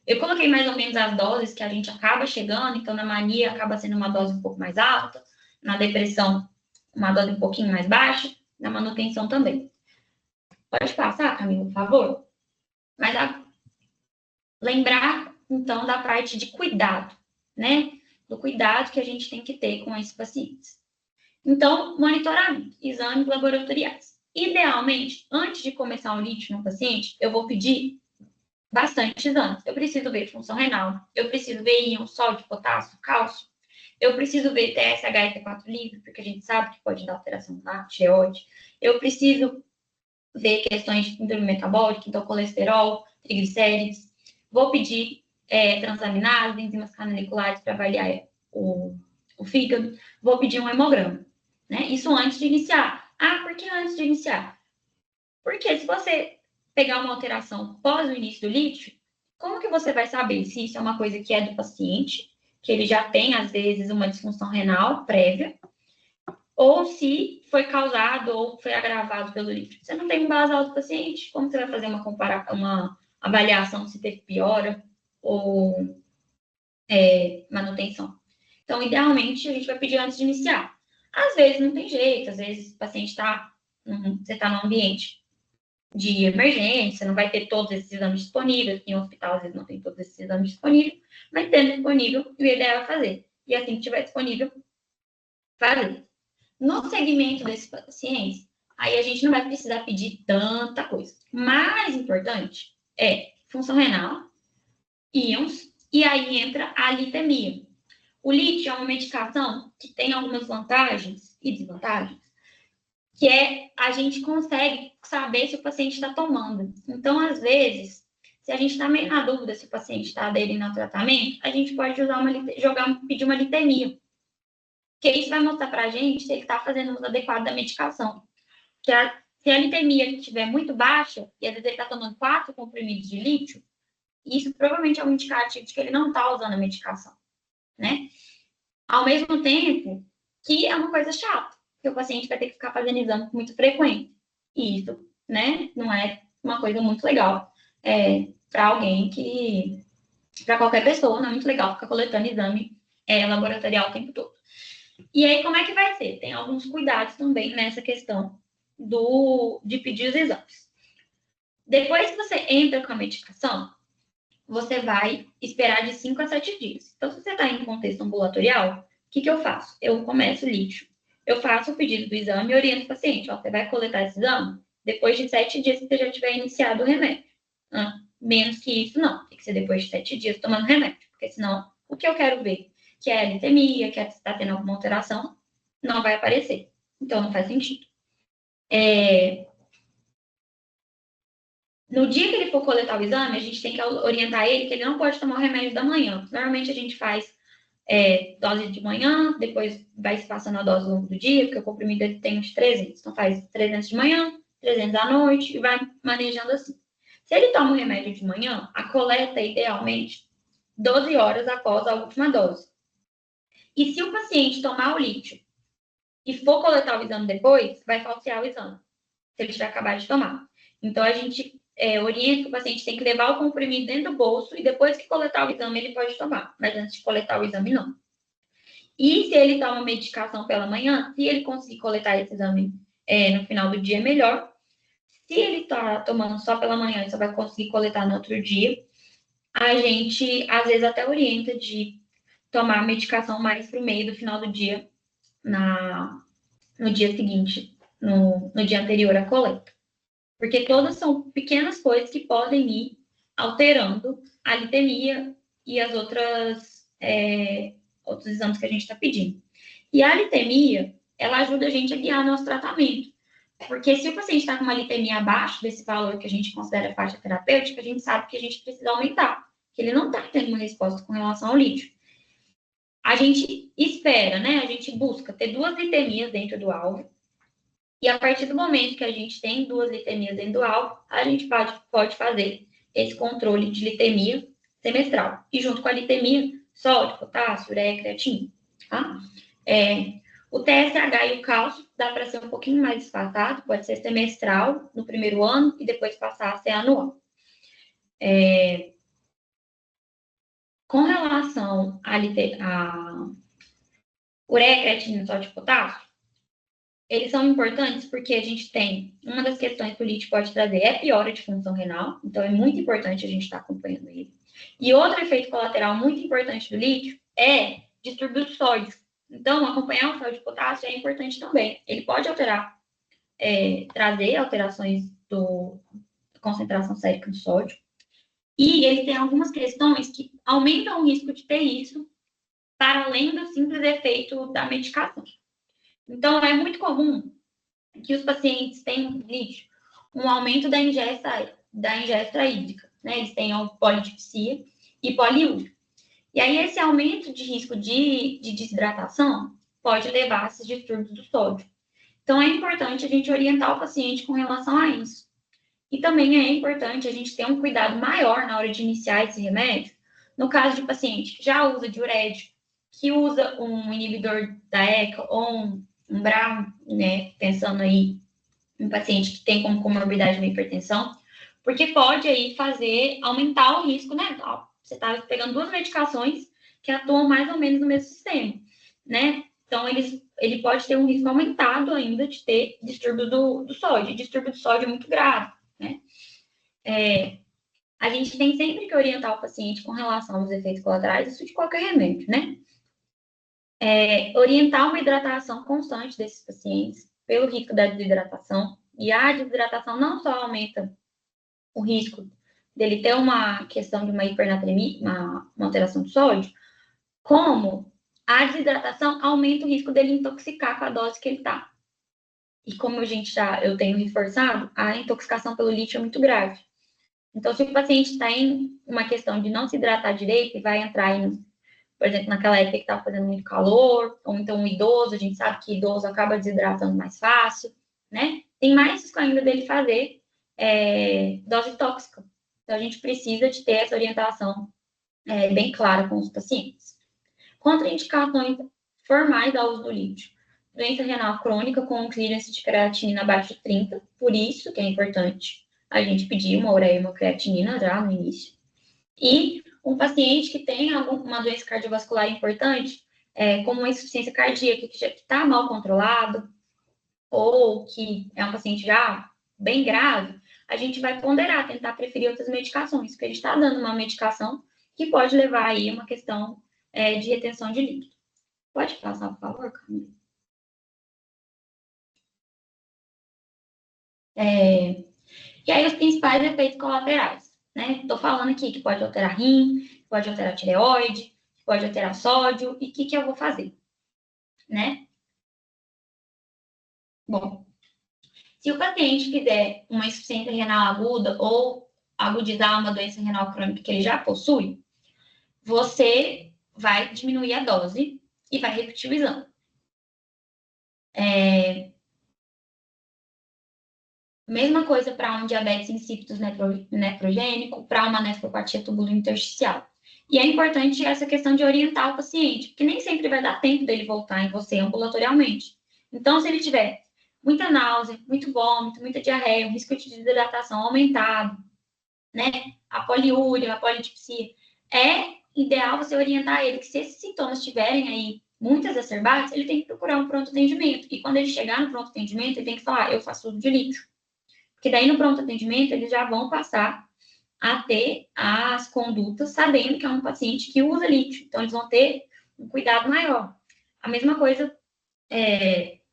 Eu coloquei mais ou menos as doses que a gente acaba chegando, então na mania acaba sendo uma dose um pouco mais alta, na depressão uma dose um pouquinho mais baixa, na manutenção também. Pode passar, Camila, por favor? Mas lembrar, então, da parte de cuidado, né? Do cuidado que a gente tem que ter com esses pacientes. Então, monitoramento, exames laboratoriais. Idealmente, antes de começar um lítio no paciente, eu vou pedir bastante exames. Eu preciso ver função renal, eu preciso ver íon, sódio, potássio, cálcio, eu preciso ver TSH e T4 livre, porque a gente sabe que pode dar alteração na tireoide. Eu preciso ver questões de síndrome metabólica, então colesterol, triglicérides. Vou pedir transaminases, enzimas canoniculares para avaliar o fígado. Vou pedir um hemograma, né? Isso antes de iniciar. Ah, por que antes de iniciar? Porque se você pegar uma alteração pós o início do lítio, como que você vai saber se isso é uma coisa que é do paciente, que ele já tem, às vezes, uma disfunção renal prévia, ou se foi causado ou foi agravado pelo lítio? Você não tem um basal do paciente, como você vai fazer uma avaliação se teve piora ou manutenção? Então, idealmente, a gente vai pedir antes de iniciar. Às vezes não tem jeito, às vezes o paciente você está num ambiente de emergência, não vai ter todos esses exames disponíveis, em hospital às vezes não tem todos esses exames disponíveis, mas tendo disponível, o ideal é fazer. E assim que tiver disponível, fazer. No segmento desses pacientes, aí a gente não vai precisar pedir tanta coisa. Mais importante é função renal, íons, e aí entra a litemia. O lítio é uma medicação que tem algumas vantagens e desvantagens, que é a gente consegue saber se o paciente está tomando. Então, às vezes, se a gente está meio na dúvida se o paciente está aderindo ao tratamento, a gente pode pedir uma litemia. Porque isso vai mostrar para a gente se ele está fazendo o uso adequado da medicação. Se a litemia estiver muito baixa, e às vezes ele está tomando 4 comprimidos de lítio, isso provavelmente é um indicativo de que ele não está usando a medicação, né? Ao mesmo tempo que é uma coisa chata, que o paciente vai ter que ficar fazendo exame muito frequente. E isso, né, não é uma coisa muito legal para alguém que, para qualquer pessoa, não é muito legal ficar coletando exame laboratorial o tempo todo. E aí, como é que vai ser? Tem alguns cuidados também nessa questão de pedir os exames. Depois que você entra com a medicação, você vai esperar de 5 a 7 dias. Então, se você está em contexto ambulatorial, o que eu faço? Eu começo o lítio. Eu faço o pedido do exame e oriento o paciente. Ó, você vai coletar esse exame depois de 7 dias que você já tiver iniciado o remédio. Menos que isso, não. Tem que ser depois de 7 dias tomando remédio. Porque senão, o que eu quero ver, que é a litemia, que está tendo alguma alteração, não vai aparecer. Então, não faz sentido. No dia que ele for coletar o exame, a gente tem que orientar ele que ele não pode tomar o remédio da manhã. Normalmente a gente faz dose de manhã, depois vai se passando a dose ao longo do dia, porque o comprimido ele tem uns 300. Então faz 300 de manhã, 300 à noite e vai manejando assim. Se ele toma o remédio de manhã, a coleta é idealmente 12 horas após a última dose. E se o paciente tomar o lítio e for coletar o exame depois, vai falsear o exame, se ele tiver acabado de tomar. Então, a gente orienta que o paciente tem que levar o comprimido dentro do bolso e depois que coletar o exame, ele pode tomar. Mas antes de coletar o exame, não. E se ele toma medicação pela manhã, se ele conseguir coletar esse exame no final do dia, melhor. Se ele está tomando só pela manhã e só vai conseguir coletar no outro dia, a gente, às vezes, até orienta de tomar a medicação mais para o meio do final do dia, no dia seguinte, no dia anterior à coleta. Porque todas são pequenas coisas que podem ir alterando a litemia e as outros exames que a gente está pedindo. E a litemia, ela ajuda a gente a guiar nosso tratamento. Porque se o paciente está com uma litemia abaixo desse valor que a gente considera faixa terapêutica, a gente sabe que a gente precisa aumentar, que ele não está tendo uma resposta com relação ao lítio. A gente espera, né? A gente busca ter 2 litemias dentro do alvo. E a partir do momento que a gente tem 2 litemias dentro do alvo, a gente pode fazer esse controle de litemia semestral. E junto com a litemia, sódio, potássio, ureia, creatina. Tá? O TSH e o cálcio dá para ser um pouquinho mais espaçado, pode ser semestral no primeiro ano e depois passar a ser anual. Com relação à ureia, creatina e sódio, potássio, eles são importantes porque a gente tem, uma das questões que o lítio pode trazer é piora de função renal, então é muito importante a gente estar acompanhando ele. E outro efeito colateral muito importante do lítio é distúrbio do sódio. Então, acompanhar o sódio de potássio é importante também. Ele pode trazer alterações da concentração sérica do sódio. E ele tem algumas questões que aumentam o risco de ter isso, para além do simples efeito da medicação. Então, é muito comum que os pacientes tenham lítio, um aumento da ingesta hídrica, né? Eles tenham polidipsia e poliúria. E aí, esse aumento de risco de desidratação pode levar a esses distúrbios do sódio. Então, é importante a gente orientar o paciente com relação a isso. E também é importante a gente ter um cuidado maior na hora de iniciar esse remédio, no caso de paciente que já usa diurético, que usa um inibidor da ECA ou um BRA, né, pensando aí em paciente que tem como comorbidade uma hipertensão, porque pode aí aumentar o risco, né? Você está pegando 2 medicações que atuam mais ou menos no mesmo sistema, né? Então, ele pode ter um risco aumentado ainda de ter distúrbio do sódio. E distúrbio do sódio é muito grave, né? A gente tem sempre que orientar o paciente com relação aos efeitos colaterais, isso de qualquer remédio, né? orientar uma hidratação constante desses pacientes pelo risco da desidratação. E a desidratação não só aumenta o risco dele ter uma questão de uma hipernatremia, uma alteração de sódio, como a desidratação aumenta o risco dele intoxicar com a dose que ele está. E como eu tenho reforçado, a intoxicação pelo lítio é muito grave. Então, se o paciente está em uma questão de não se hidratar direito e vai entrar em, por exemplo, naquela época que está fazendo muito calor, ou então um idoso, a gente sabe que idoso acaba desidratando mais fácil, né? Tem mais risco ainda dele fazer dose tóxica. Então, a gente precisa de ter essa orientação bem clara com os pacientes. Contraindicações formais ao uso do lítio. Doença renal crônica com clearance de creatinina abaixo de 30, por isso que é importante a gente pedir uma ureia e uma creatinina já no início. E um paciente que tem uma doença cardiovascular importante, como uma insuficiência cardíaca que está mal controlado, ou que é um paciente já bem grave, a gente vai ponderar, tentar preferir outras medicações, porque ele está dando uma medicação que pode levar aí a uma questão de retenção de líquido. Pode passar, por favor, Camila? E aí, os principais efeitos colaterais, né? Estou falando aqui que pode alterar rim, pode alterar tireoide, pode alterar sódio, e o que eu vou fazer, né? Bom, se o paciente fizer uma insuficiência renal aguda ou agudizar uma doença renal crônica que ele já possui, você vai diminuir a dose e vai repetir o exame. Mesma coisa para um diabetes insípidos nefrogênico, para uma nefropatia tubulointersticial. E é importante essa questão de orientar o paciente, porque nem sempre vai dar tempo dele voltar em você ambulatorialmente. Então, se ele tiver muita náusea, muito vômito, muita diarreia, um risco de desidratação aumentado, né? A poliúria, a polidipsia, é ideal você orientar ele que se esses sintomas estiverem aí muito exacerbados, ele tem que procurar um pronto atendimento. E quando ele chegar no pronto atendimento, ele tem que falar, eu faço uso de lítio. Porque daí no pronto atendimento, eles já vão passar a ter as condutas sabendo que é um paciente que usa lítio. Então, eles vão ter um cuidado maior. A mesma coisa,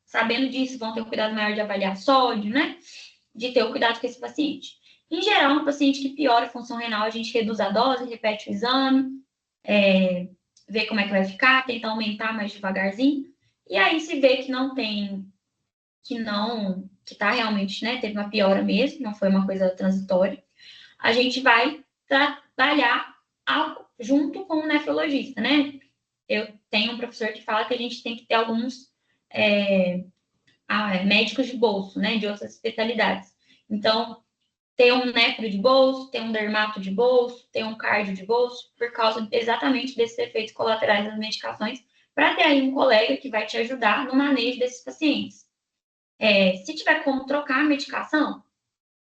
sabendo disso, vão ter um cuidado maior de avaliar sódio, né? De ter o cuidado com esse paciente. Em geral, um paciente que piora a função renal, a gente reduz a dose, repete o exame, vê como é que vai ficar, tenta aumentar mais devagarzinho. E aí, se vê que não tem, que tá realmente, né, teve uma piora mesmo, não foi uma coisa transitória, a gente vai trabalhar junto com o nefrologista, né? Eu tenho um professor que fala que a gente tem que ter alguns médicos de bolso, né, de outras especialidades. Então, ter um nefro de bolso, ter um dermato de bolso, ter um cardio de bolso, por causa exatamente desses efeitos colaterais das medicações, para ter aí um colega que vai te ajudar no manejo desses pacientes. Se tiver como trocar a medicação,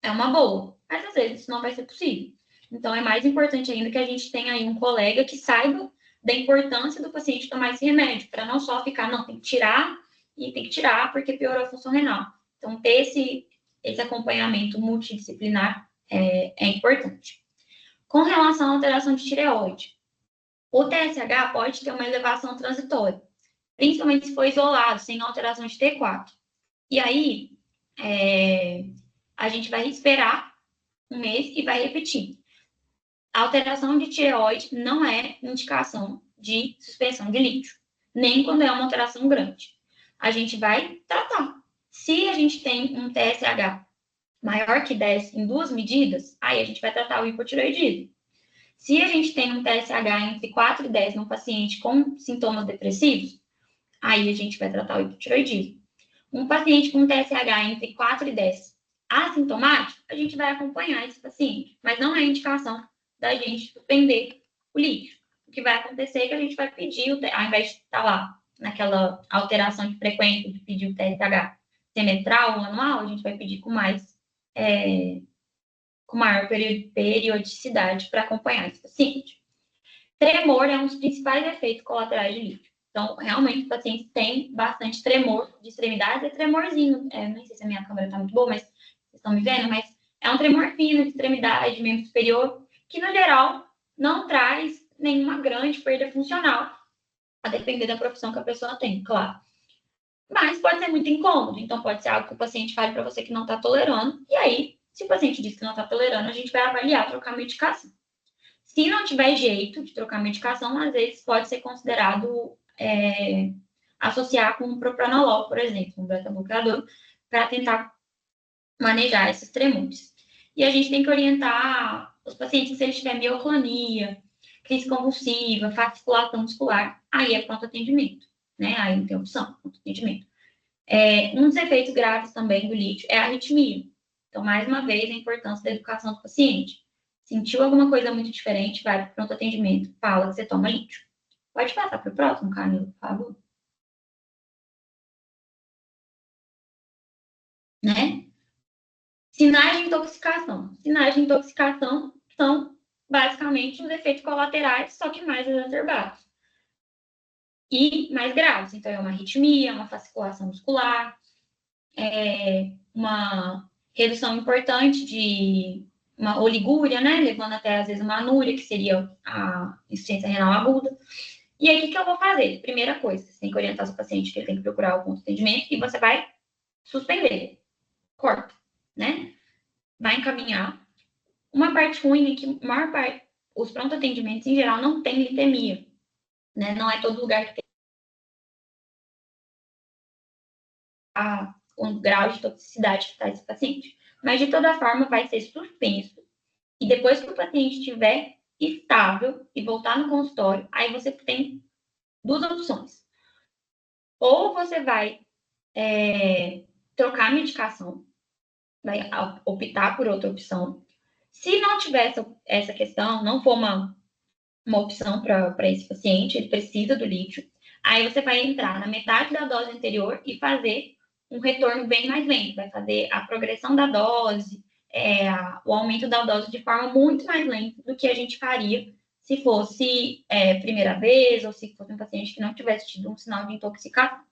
é uma boa, mas às vezes isso não vai ser possível. Então, é mais importante ainda que a gente tenha aí um colega que saiba da importância do paciente tomar esse remédio, para não só ficar, não, tem que tirar porque piorou a função renal. Então, ter esse acompanhamento multidisciplinar é importante. Com relação à alteração de tireoide, o TSH pode ter uma elevação transitória, principalmente se for isolado, sem alteração de T4. E aí, a gente vai esperar um mês e vai repetir. A alteração de tireoide não é indicação de suspensão de lítio, nem quando é uma alteração grande. A gente vai tratar. Se a gente tem um TSH maior que 10 em 2 medidas, aí a gente vai tratar o hipotireoidismo. Se a gente tem um TSH entre 4 e 10 num paciente com sintomas depressivos, aí a gente vai tratar o hipotireoidismo. Um paciente com TSH entre 4 e 10 assintomático, a gente vai acompanhar esse paciente, mas não é indicação da gente suspender o lítio. O que vai acontecer é que a gente vai pedir, ao invés de estar lá naquela alteração de frequência de pedir o TSH semestral ou anual, a gente vai pedir com maior periodicidade para acompanhar esse paciente. Tremor é um dos principais efeitos colaterais de lítio. Então, realmente, o paciente tem bastante tremor de extremidades, é tremorzinho, não sei se a minha câmera está muito boa, mas vocês estão me vendo, mas é um tremor fino de extremidade, de membro superior, que, no geral, não traz nenhuma grande perda funcional. a depender da profissão que a pessoa tem, claro. Mas pode ser muito incômodo, então pode ser algo que o paciente fale para você que não está tolerando, e aí, se o paciente diz que não está tolerando, a gente vai avaliar trocar medicação. Se não tiver jeito de trocar medicação, às vezes pode ser considerado associar com um propranolol, por exemplo, um beta-bloqueador, para tentar manejar esses tremores. E a gente tem que orientar os pacientes se eles tiverem mioclonia, crise convulsiva, fasciculação muscular, aí é pronto atendimento, né? Aí não tem opção, pronto atendimento. Um dos efeitos graves também do lítio é a arritmia. Então, mais uma vez, a importância da educação do paciente. Sentiu alguma coisa muito diferente, vai para o pronto atendimento, fala que você toma lítio. Pode passar para o próximo, Camila, por favor. Né? Sinais de intoxicação. Sinais de intoxicação são, basicamente, os efeitos colaterais, só que mais exacerbados. E mais graves. Então, é uma arritmia, uma fasciculação muscular, uma redução importante de uma oligúria, né? Levando até, às vezes, uma anúria, que seria a insuficiência renal aguda. E aí, o que eu vou fazer? Primeira coisa, você tem que orientar seu paciente que ele tem que procurar o ponto de atendimento e você vai suspender. Corta, né? Vai encaminhar. Uma parte ruim é que a maior parte, os pronto atendimentos, em geral, não tem litemia, né? Não é todo lugar que tem um grau de toxicidade que está esse paciente. Mas, de toda forma, vai ser suspenso. E depois que o paciente estiver estável e voltar no consultório, aí você tem duas opções. Ou você vai trocar a medicação, vai optar por outra opção. Se não tiver essa questão, não for uma opção para esse paciente, ele precisa do lítio, aí você vai entrar na metade da dose anterior e fazer um retorno bem mais lento, vai fazer a progressão da dose, o aumento da dose de forma muito mais lenta do que a gente faria se fosse primeira vez ou se fosse um paciente que não tivesse tido um sinal de intoxicação.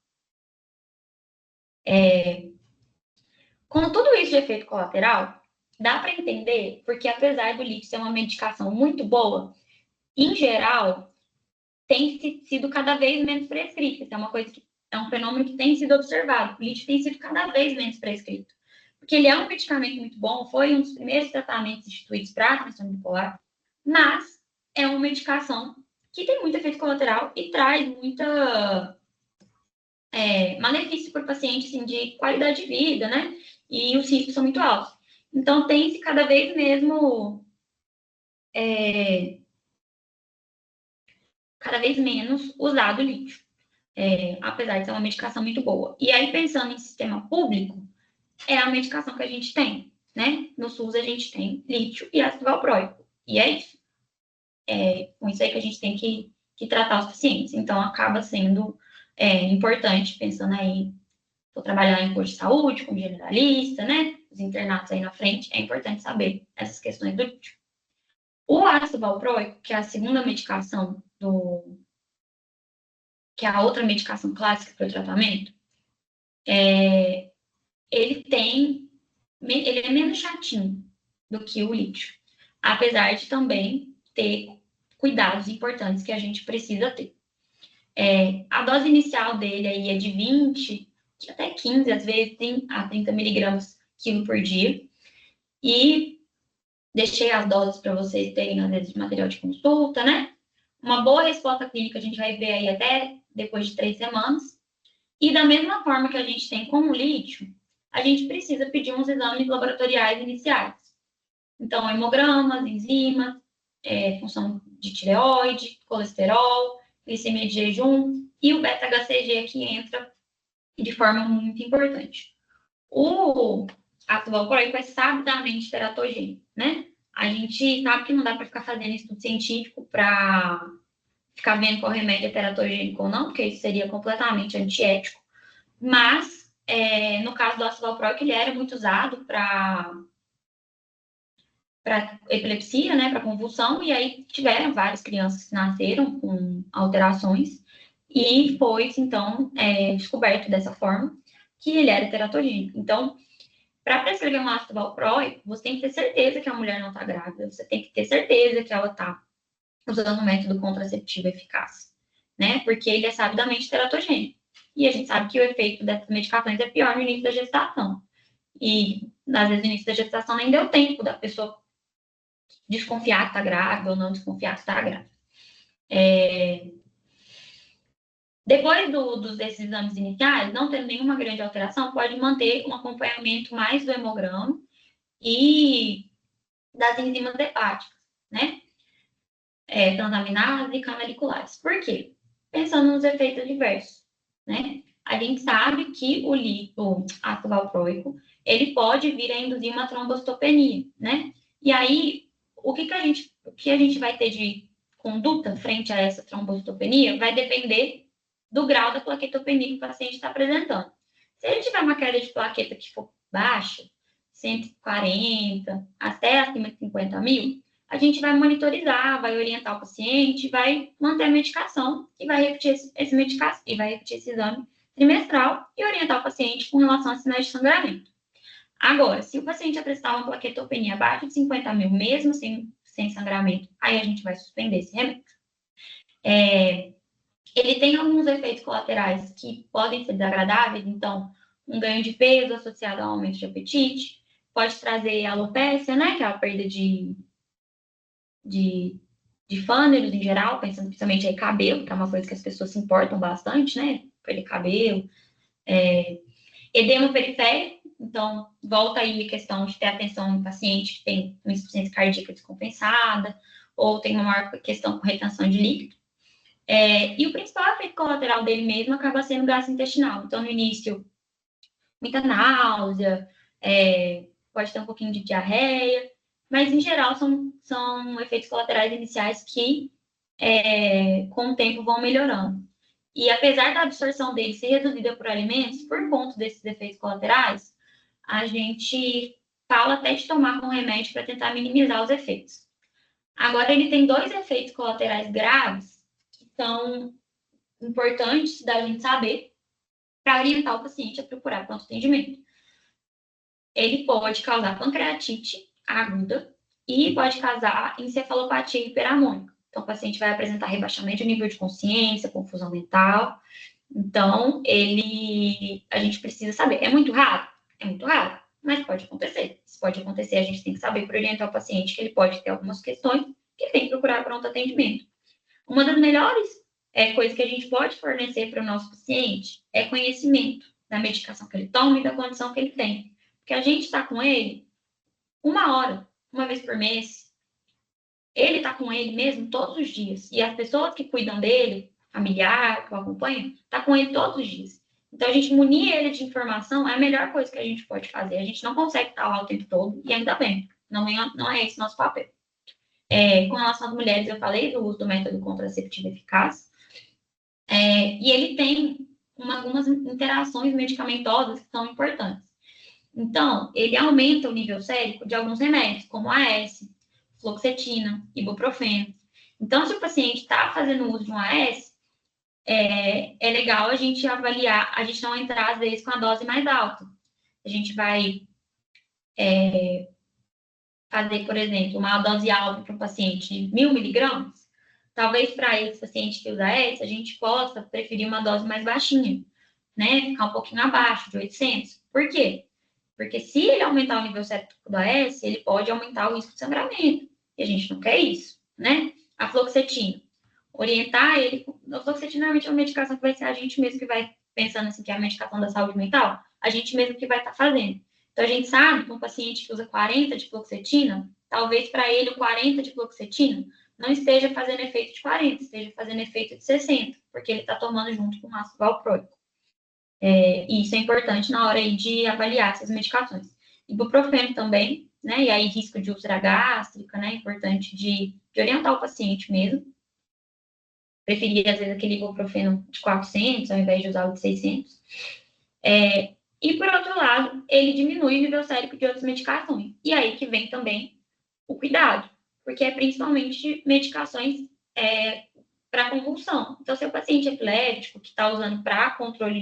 Com tudo isso de efeito colateral, dá para entender porque, apesar do lítio ser uma medicação muito boa, em geral, tem sido cada vez menos prescrita. Isso é uma coisa que é um fenômeno que tem sido observado. O lítio tem sido cada vez menos prescrito. Porque ele é um medicamento muito bom, foi um dos primeiros tratamentos instituídos para a transtorno bipolar, mas é uma medicação que tem muito efeito colateral e traz muita malefício para o paciente, assim, de qualidade de vida, né? E os riscos são muito altos. Então, tem-se cada vez mesmo cada vez menos usado o lítio, apesar de ser uma medicação muito boa. E aí, pensando em sistema público, é a medicação que a gente tem, né? No SUS, a gente tem lítio e ácido valproico. E é isso. Com isso aí que a gente tem que tratar os pacientes. Então, acaba sendo importante, pensando aí, vou trabalhar em posto de saúde, como generalista, né? Os internatos aí na frente, é importante saber essas questões do lítio. O ácido valproico, que é a segunda medicação que é a outra medicação clássica para o tratamento, ele é menos chatinho do que o lítio, apesar de também ter cuidados importantes que a gente precisa ter. A dose inicial dele aí é de 20, até 15, às vezes, a 30 miligramas quilo por dia. E deixei as doses para vocês terem, às vezes, de material de consulta, né? Uma boa resposta clínica a gente vai ver aí até depois de 3 semanas. E da mesma forma que a gente tem com o lítio, a gente precisa pedir uns exames laboratoriais iniciais. Então, hemogramas, enzimas, função de tireoide, colesterol, glicemia de jejum e o beta-HCG que entra de forma muito importante. O ácido valproico é sabidamente teratogênico, né? A gente sabe que não dá para ficar fazendo estudo científico para ficar vendo qual remédio é teratogênico ou não, porque isso seria completamente antiético. Mas, no caso do ácido valproico, ele era muito usado para epilepsia, né, para convulsão, e aí tiveram várias crianças que nasceram com alterações, e foi, então, descoberto dessa forma que ele era teratogênico. Então, para prescrever um ácido valproico, você tem que ter certeza que a mulher não está grávida, você tem que ter certeza que ela está usando um método contraceptivo eficaz. né? Porque ele é sabidamente teratogênico. E a gente sabe que o efeito dessas medicações é pior no início da gestação. E, às vezes, no início da gestação nem deu tempo da pessoa desconfiar que está grávida ou não desconfiar que está grávida. Depois desses exames iniciais, não tendo nenhuma grande alteração, pode manter um acompanhamento mais do hemograma e das enzimas hepáticas, né? Transaminases e canaliculares. Por quê? Pensando nos efeitos diversos, né? A gente sabe que o ácido valproico, ele pode vir a induzir uma trombocitopenia, né? E aí, o que a gente vai ter de conduta frente a essa trombocitopenia vai depender do grau da plaquetopenia que o paciente está apresentando. Se ele tiver uma queda de plaqueta que for baixa, 140, até acima de 50 mil, a gente vai monitorizar, vai orientar o paciente, vai manter a medicação e vai repetir esse exame trimestral e orientar o paciente com relação a sinais de sangramento. Agora, se o paciente apresentar uma plaquetopenia abaixo de 50 mil, mesmo sem sangramento, aí a gente vai suspender esse remédio. Ele tem alguns efeitos colaterais que podem ser desagradáveis, então, um ganho de peso associado ao aumento de apetite, pode trazer alopecia, né, que é a perda de fâneros em geral, pensando principalmente em cabelo, que é uma coisa que as pessoas se importam bastante, né, perder cabelo, edema periférico, então, volta aí a questão de ter atenção em paciente que tem uma insuficiência cardíaca descompensada, ou tem uma maior questão com retenção de líquido. E o principal efeito colateral dele mesmo acaba sendo gastrointestinal. Então, no início, muita náusea, pode ter um pouquinho de diarreia, mas, em geral, são efeitos colaterais iniciais que, com o tempo, vão melhorando. E, apesar da absorção dele ser reduzida por alimentos, por conta desses efeitos colaterais, a gente fala até de tomar com remédio para tentar minimizar os efeitos. Agora, ele tem 2 efeitos colaterais graves que são importantes da gente saber para orientar o paciente a procurar pronto atendimento. Ele pode causar pancreatite aguda e pode causar encefalopatia hiperamônica. Então, o paciente vai apresentar rebaixamento de nível de consciência, confusão mental. Então, a gente precisa saber. É muito raro? É muito raro, mas pode acontecer. Se pode acontecer, a gente tem que saber para orientar o paciente que ele pode ter algumas questões que ele tem que procurar pronto atendimento. Uma das melhores coisas que a gente pode fornecer para o nosso paciente é conhecimento da medicação que ele toma e da condição que ele tem. Porque a gente está com ele 1 hora, uma vez por mês. Ele está com ele mesmo todos os dias. E as pessoas que cuidam dele, familiar, que o acompanham, está com ele todos os dias. Então, a gente munir ele de informação é a melhor coisa que a gente pode fazer. A gente não consegue estar lá o tempo todo, e ainda bem. Não é esse nosso papel. Com relação às mulheres, eu falei do uso do método contraceptivo eficaz. E ele tem algumas interações medicamentosas que são importantes. Então, ele aumenta o nível sérico de alguns remédios, como AS, fluoxetina, ibuprofeno. Então, se o paciente está fazendo uso de um AS, é legal a gente avaliar, a gente não entrar, às vezes, com a dose mais alta. A gente vai fazer, por exemplo, uma dose alta para um paciente de 1.000 miligramas. Talvez para esse paciente que usa AS, a gente possa preferir uma dose mais baixinha, né? Ficar um pouquinho abaixo, de 800. Por quê? Porque se ele aumentar o nível sérico do AS, ele pode aumentar o risco de sangramento. E a gente não quer isso, né? A fluoxetina. Orientar ele... A fluoxetina normalmente é uma medicação que vai ser a gente mesmo que vai, pensando assim, que é a medicação da saúde mental, a gente mesmo que vai estar fazendo. Então, a gente sabe que um paciente que usa 40 de fluoxetina, talvez para ele o 40 de fluoxetina não esteja fazendo efeito de 40, esteja fazendo efeito de 60, porque ele está tomando junto com o ácido valproico. E isso é importante na hora aí de avaliar essas medicações. Ibuprofeno também, né? E aí risco de úlcera gástrica, né? Importante de orientar o paciente mesmo. Preferir, às vezes, aquele ibuprofeno de 400, ao invés de usar o de 600. E, por outro lado, ele diminui o nível sérico de outras medicações. E aí que vem também o cuidado, porque é principalmente medicações para convulsão. Então, se o paciente epilético que está usando para controle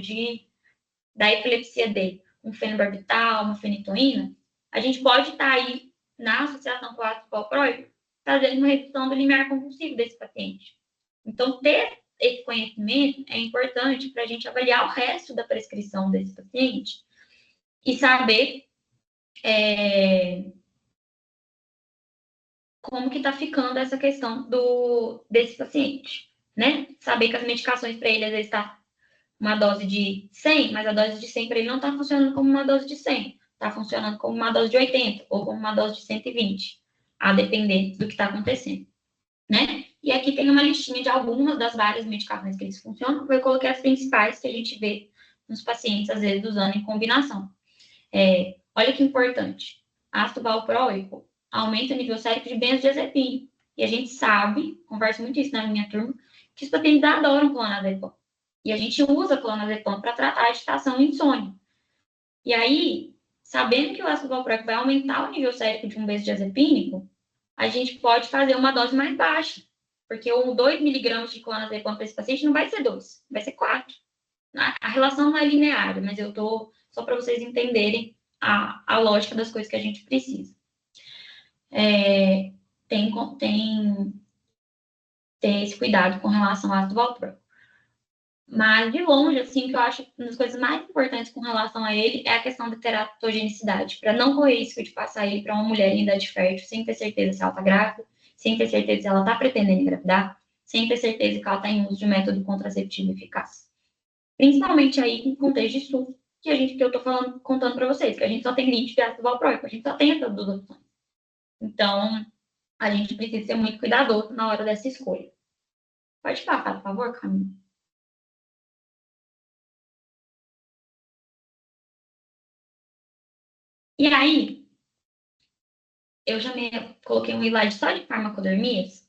da epilepsia dele, um fenobarbital, uma fenitoína, a gente pode estar aí, na associação com o ácido valproico, fazendo uma redução do limiar convulsivo desse paciente. Então, ter esse conhecimento é importante para a gente avaliar o resto da prescrição desse paciente e saber como que está ficando essa questão desse paciente, né? Saber que as medicações para ele, às vezes, está uma dose de 100, mas a dose de 100 para ele não está funcionando como uma dose de 100, está funcionando como uma dose de 80 ou como uma dose de 120, a depender do que está acontecendo, né? E aqui tem uma listinha de algumas das várias medicações que eles funcionam, eu coloquei as principais que a gente vê nos pacientes, às vezes, usando em combinação. Olha que importante, ácido valproico aumenta o nível sérico de benzodiazepina. E a gente sabe, converso muito isso na minha turma, que os pacientes adoram clonazepam. E a gente usa clonazepam para tratar a agitação e insônia. E aí, sabendo que o ácido valproico vai aumentar o nível sérico de um benzodiazepínico, a gente pode fazer uma dose mais baixa. Porque o 2 miligramas de clonazepam para esse paciente não vai ser 2, vai ser 4. A relação não é linear, mas eu estou só para vocês entenderem a lógica das coisas que a gente precisa. Tem esse cuidado com relação ao ácido valproico. Mas, de longe, assim, que eu acho uma das coisas mais importantes com relação a ele é a questão da teratogenicidade, para não correr risco de passar ele para uma mulher em idade fértil, sem ter certeza se ela está grávida, sem ter certeza se ela está pretendendo engravidar, sem ter certeza que ela está em uso de método contraceptivo eficaz. Principalmente aí em contexto de SUS, que eu estou contando para vocês, que a gente só tem limite de ácido valproico, a gente só tem essas duas opções. Então, a gente precisa ser muito cuidadoso na hora dessa escolha. Pode passar, por favor, Camila. E aí, eu já coloquei um slide só de farmacodormias,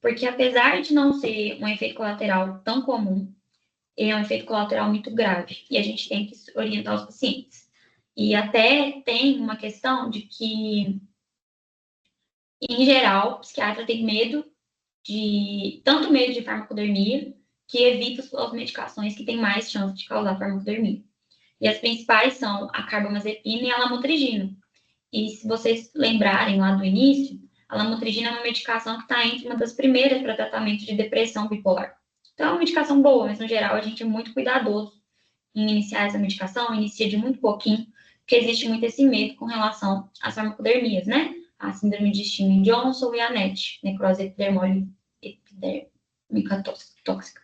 porque apesar de não ser um efeito colateral tão comum, ele é um efeito colateral muito grave, e a gente tem que orientar os pacientes. E até tem uma questão de que, em geral, o psiquiatra tem tanto medo de farmacodormia, que evita as medicações que têm mais chance de causar farmacodormia. E as principais são a carbamazepina e a lamotrigina. E se vocês lembrarem lá do início, a lamotrigina é uma medicação que está entre uma das primeiras para tratamento de depressão bipolar. Então, é uma medicação boa, mas no geral a gente é muito cuidadoso em iniciar essa medicação, inicia de muito pouquinho, porque existe muito esse medo com relação às farmacodermias, né? A síndrome de Stevens-Johnson e a NET, necrose epidérmica tóxica.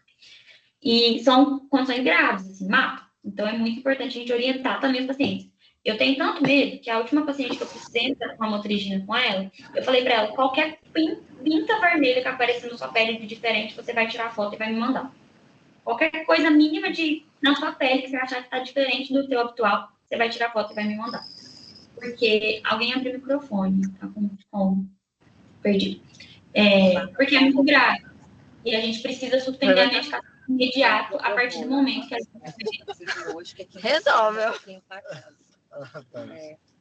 E são condições graves, assim, mata. Então, é muito importante a gente orientar também os pacientes. Eu tenho tanto medo que a última paciente que eu precisei entrar com a lamotrigina com ela, eu falei para ela, qualquer pinta vermelha que apareça na sua pele de diferente, você vai tirar foto e vai me mandar. Qualquer coisa mínima na sua pele que você achar que está diferente do teu habitual, você vai tirar foto e vai me mandar. Porque alguém abriu o microfone, tá com perdido. Porque é muito grave. E a gente precisa suspender a medicação imediato a partir do momento que a gente resolve.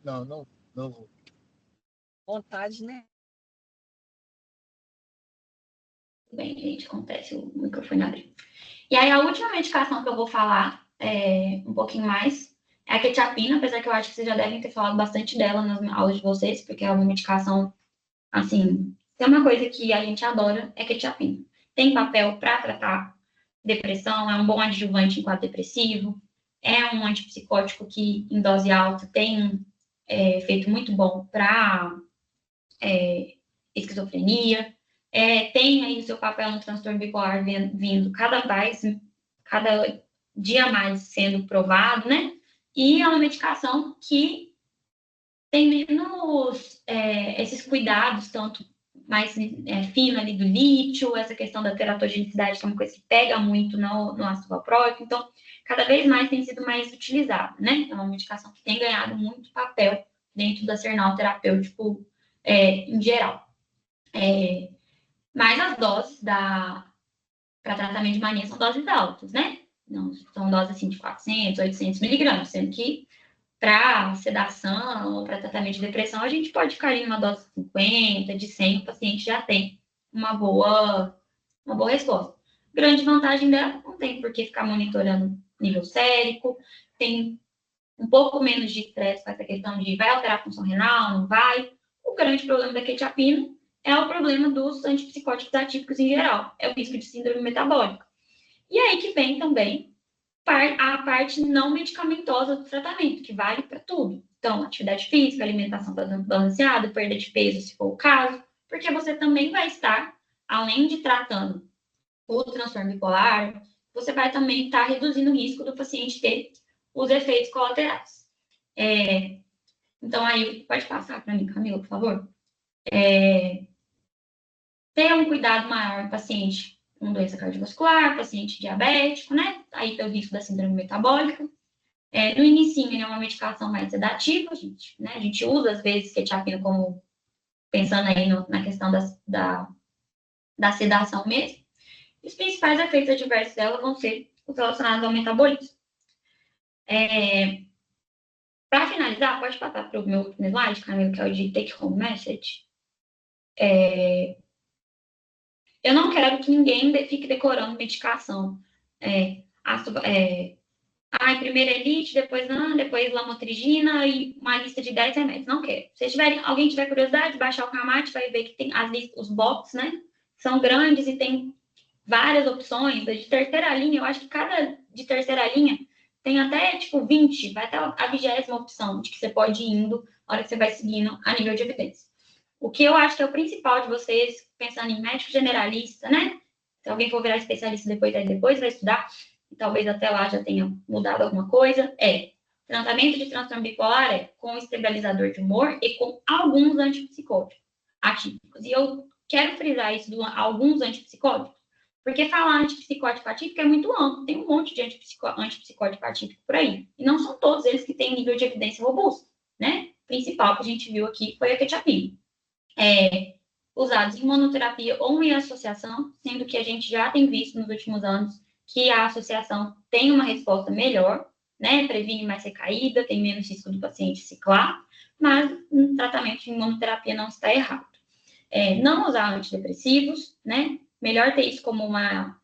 Não vou. Vontade, né? Bem, gente, acontece, o microfone abriu. E aí, a última medicação que eu vou falar um pouquinho mais é a quetiapina, apesar que eu acho que vocês já devem ter falado bastante dela nas aulas de vocês, porque é uma medicação, assim, tem uma coisa que a gente adora, é quetiapina. Tem papel para tratar depressão, é um bom adjuvante em quadro depressivo, é um antipsicótico que, em dose alta, tem um efeito muito bom para esquizofrenia, tem aí o seu papel no transtorno bipolar vindo cada dia mais sendo provado, né? E é uma medicação que tem menos esses cuidados, tanto mais fino ali do lítio, essa questão da teratogenicidade, que é uma coisa que pega muito no ácido valproico, então, cada vez mais tem sido mais utilizada, né? É uma medicação que tem ganhado muito papel dentro do arsenal terapêutico em geral. Mas as doses para tratamento de mania são doses altas, né? Não, são doses assim de 400, 800 miligramas, sendo que para sedação ou para tratamento de depressão, a gente pode ficar em uma dose de 50, de 100, o paciente já tem uma boa resposta. Grande vantagem dela, não tem por que ficar monitorando nível sérico, tem um pouco menos de estresse com essa questão de vai alterar a função renal, não vai. O grande problema da quetiapina é o problema dos antipsicóticos atípicos em geral, é o risco de síndrome metabólica. E aí que vem também a parte não medicamentosa do tratamento, que vale para tudo. Então, atividade física, alimentação balanceada, perda de peso, se for o caso, porque você também vai estar, além de tratando o transtorno bipolar, você vai também estar reduzindo o risco do paciente ter os efeitos colaterais. Então, aí, pode passar para mim, Camila, por favor? Ter um cuidado maior no paciente com doença cardiovascular, paciente diabético, né? Aí tem o risco da síndrome metabólica. No início, é uma medicação mais sedativa, gente, né? A gente usa, às vezes, quetiapina como, pensando aí na questão da sedação mesmo. E os principais efeitos adversos dela vão ser os relacionados ao metabolismo. Para finalizar, pode passar para o meu último slide, Camilo, que é o de take home message. Eu não quero que ninguém fique decorando medicação. Primeiro elite, depois lamotrigina e uma lista de 10 remédios. Não quero. Se alguém tiver curiosidade, baixar o Camate, vai ver que tem os boxes, né? São grandes e tem várias opções. De terceira linha, eu acho que cada de terceira linha tem até, 20, vai até a 20ª opção de que você pode ir indo na hora que você vai seguindo a nível de evidência. O que eu acho que é o principal de vocês, pensando em médico generalista, né? Se alguém for virar especialista depois vai estudar, e talvez até lá já tenha mudado alguma coisa, tratamento de transtorno bipolar com estabilizador de humor e com alguns antipsicóticos atípicos. E eu quero frisar isso de alguns antipsicóticos, porque falar antipsicótico atípico é muito amplo, tem um monte de antipsicótico atípico por aí, e não são todos eles que têm nível de evidência robusto, né? O principal que a gente viu aqui foi a quetiapina. Usados em monoterapia ou em associação, sendo que a gente já tem visto nos últimos anos que a associação tem uma resposta melhor, né? Previne mais recaída, tem menos risco do paciente ciclar, mas o tratamento de monoterapia não está errado. Não usar antidepressivos, né? Melhor ter isso como uma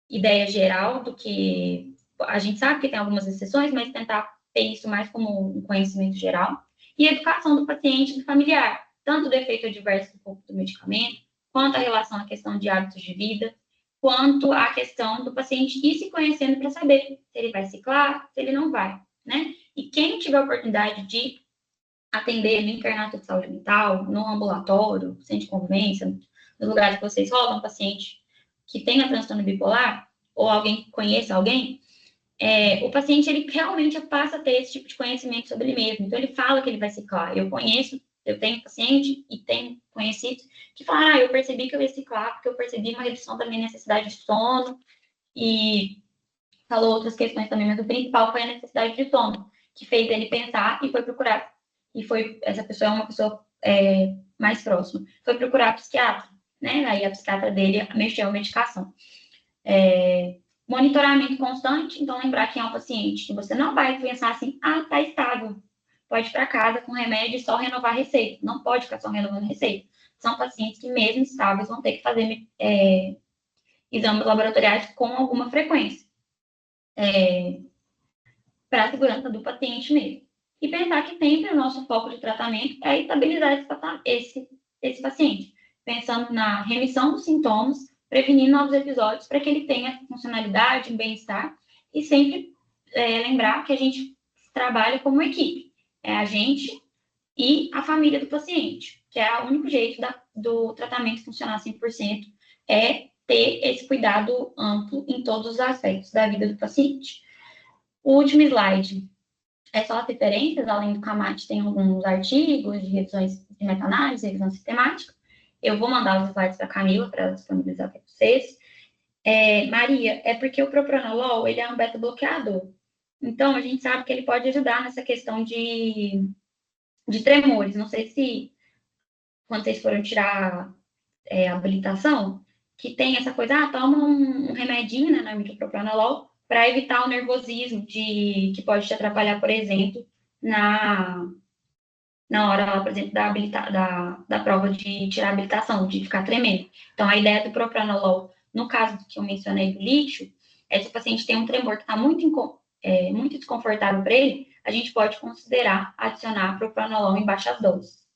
ideia geral do que... A gente sabe que tem algumas exceções, mas tentar ter isso mais como um conhecimento geral. E educação do paciente e do familiar, tanto do efeito adverso do medicamento, quanto a relação à questão de hábitos de vida, quanto a questão do paciente ir se conhecendo para saber se ele vai ciclar, se ele não vai, né? E quem tiver a oportunidade de atender no internato de saúde mental, no ambulatório, centro de convivência, nos lugares que vocês rodam, um paciente que tenha transtorno bipolar, ou alguém que conheça alguém, o paciente, ele realmente passa a ter esse tipo de conhecimento sobre ele mesmo. Então, ele fala que ele vai ciclar. Eu tenho paciente e tenho conhecidos que falam, eu percebi que eu ia ciclar porque eu percebi uma redução da minha necessidade de sono e falou outras questões também, mas o principal foi a necessidade de sono, que fez ele pensar e foi procurar. Essa pessoa é uma pessoa mais próxima. Foi procurar a psiquiatra, né? Aí a psiquiatra dele mexeu a medicação. Monitoramento constante, então lembrar que é um paciente que você não vai pensar assim, tá estável, pode ir para casa com remédio e só renovar a receita. Não pode ficar só renovando a receita. São pacientes que, mesmo estáveis, vão ter que fazer exames laboratoriais com alguma frequência, para a segurança do paciente mesmo. E pensar que sempre o nosso foco de tratamento é estabilizar esse paciente, pensando na remissão dos sintomas, prevenindo novos episódios para que ele tenha funcionalidade, bem-estar, e sempre lembrar que a gente trabalha como equipe. É a gente e a família do paciente, que é o único jeito do tratamento funcionar 100%, é ter esse cuidado amplo em todos os aspectos da vida do paciente. O último slide é só as referências, além do Camate, tem alguns artigos de revisões de meta-análise, revisão sistemática. Eu vou mandar os slides para a Camila, para ela disponibilizar para vocês. Maria, é porque o propranolol, ele é um beta-bloqueador. Então, a gente sabe que ele pode ajudar nessa questão de tremores. Não sei se, quando vocês foram tirar a habilitação, que tem essa coisa, toma um remedinho, né, normalmente o propranolol, para evitar o nervosismo que pode te atrapalhar, por exemplo, na hora, lá, por exemplo, da prova de tirar a habilitação, de ficar tremendo. Então, a ideia do propranolol, no caso que eu mencionei do lítio, se o paciente tem um tremor que está muito desconfortável para ele, a gente pode considerar adicionar propranolol em baixas doses.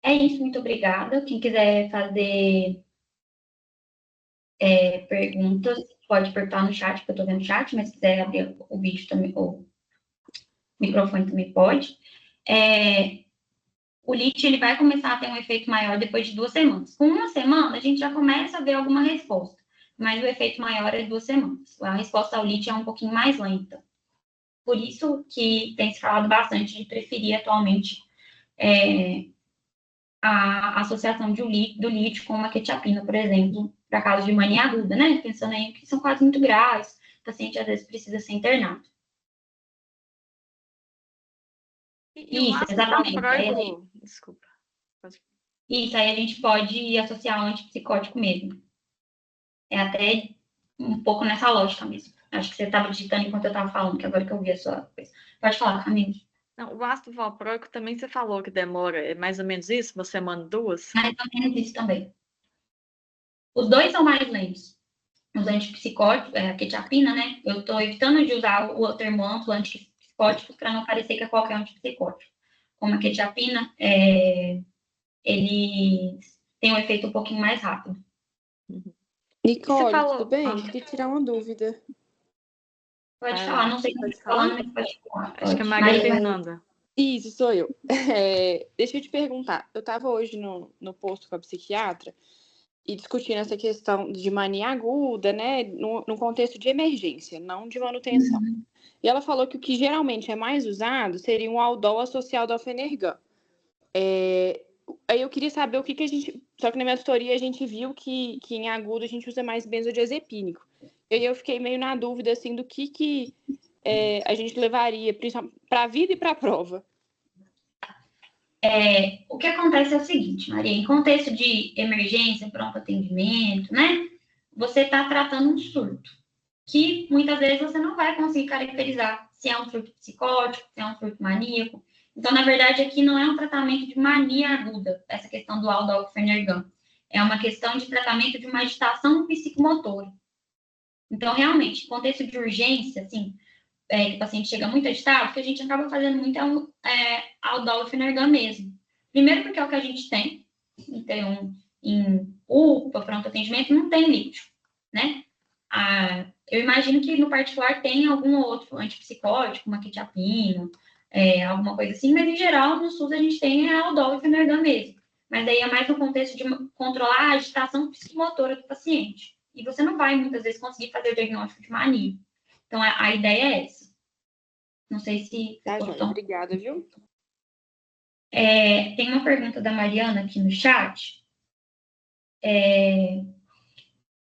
É isso, muito obrigada. Quem quiser fazer perguntas, pode perguntar no chat, porque eu estou vendo o chat, mas se quiser abrir o vídeo também, o microfone também pode. O LIT ele vai começar a ter um efeito maior depois de 2 semanas. Com 1 semana, a gente já começa a ver alguma resposta, mas o efeito maior é 2 semanas. A resposta ao LIT é um pouquinho mais lenta. Por isso que tem se falado bastante de preferir atualmente a associação do LIT com uma quetiapina, por exemplo, para casos de mania aguda, né? Pensando aí que são casos muito graves, o paciente às vezes precisa ser internado. E o Isso, ácido exatamente. valproico, desculpa. Isso, aí a gente pode associar ao antipsicótico mesmo. É até um pouco nessa lógica mesmo. Acho que você estava digitando enquanto eu estava falando, que agora que eu vi a sua coisa. Pode falar, Camila. Não, o ácido valproico também você falou que demora, é mais ou menos isso, uma semana, 2? Mais ou menos isso também. Os dois são mais lentos. Os antipsicóticos, a quetiapina, né? Eu estou evitando de usar o termo amplo antipsicótico para não parecer que é qualquer antipsicótico. Como a quetiapina, ele tem um efeito um pouquinho mais rápido. Nicole, falou... tudo bem? Queria tirar uma dúvida. Pode falar, não sei quem está falando, mas pode falar. Acho que é Maria Fernanda. Isso, sou eu. Deixa eu te perguntar. Eu estava hoje no posto com a psiquiatra e discutindo essa questão de mania aguda, né? No contexto de emergência, não de manutenção. Uhum. E ela falou que o que geralmente é mais usado seria um aldol associado ao Fenergan. Aí eu queria saber o que a gente... Só que na minha tutoria a gente viu que em agudo a gente usa mais benzodiazepínico. E aí eu fiquei meio na dúvida, assim, do que a gente levaria, principalmente para a vida e para a prova. O que acontece é o seguinte, Maria, em contexto de emergência, pronto atendimento, né? Você está tratando um surto, que muitas vezes você não vai conseguir caracterizar se é um surto psicótico, se é um surto maníaco. Então, na verdade, aqui não é um tratamento de mania aguda, essa questão do aldol Fenergan. É uma questão de tratamento de uma agitação psicomotora. Então, realmente, em contexto de urgência, assim, o paciente chega muito agitado, o que a gente acaba fazendo muito aldol Fenergan mesmo. Primeiro porque é o que a gente tem. Então, em UPA, pronto atendimento, não tem líquido, né? Eu imagino que no particular tem algum outro antipsicótico, uma quetiapina, alguma coisa assim, mas em geral no SUS a gente tem aldol e Fenergan mesmo. Mas daí é mais no contexto de controlar a agitação psicomotora do paciente. E você não vai muitas vezes conseguir fazer o diagnóstico de mania. Então a ideia é essa. Não sei se... Tá, joia. Obrigada, viu? Tem uma pergunta da Mariana aqui no chat.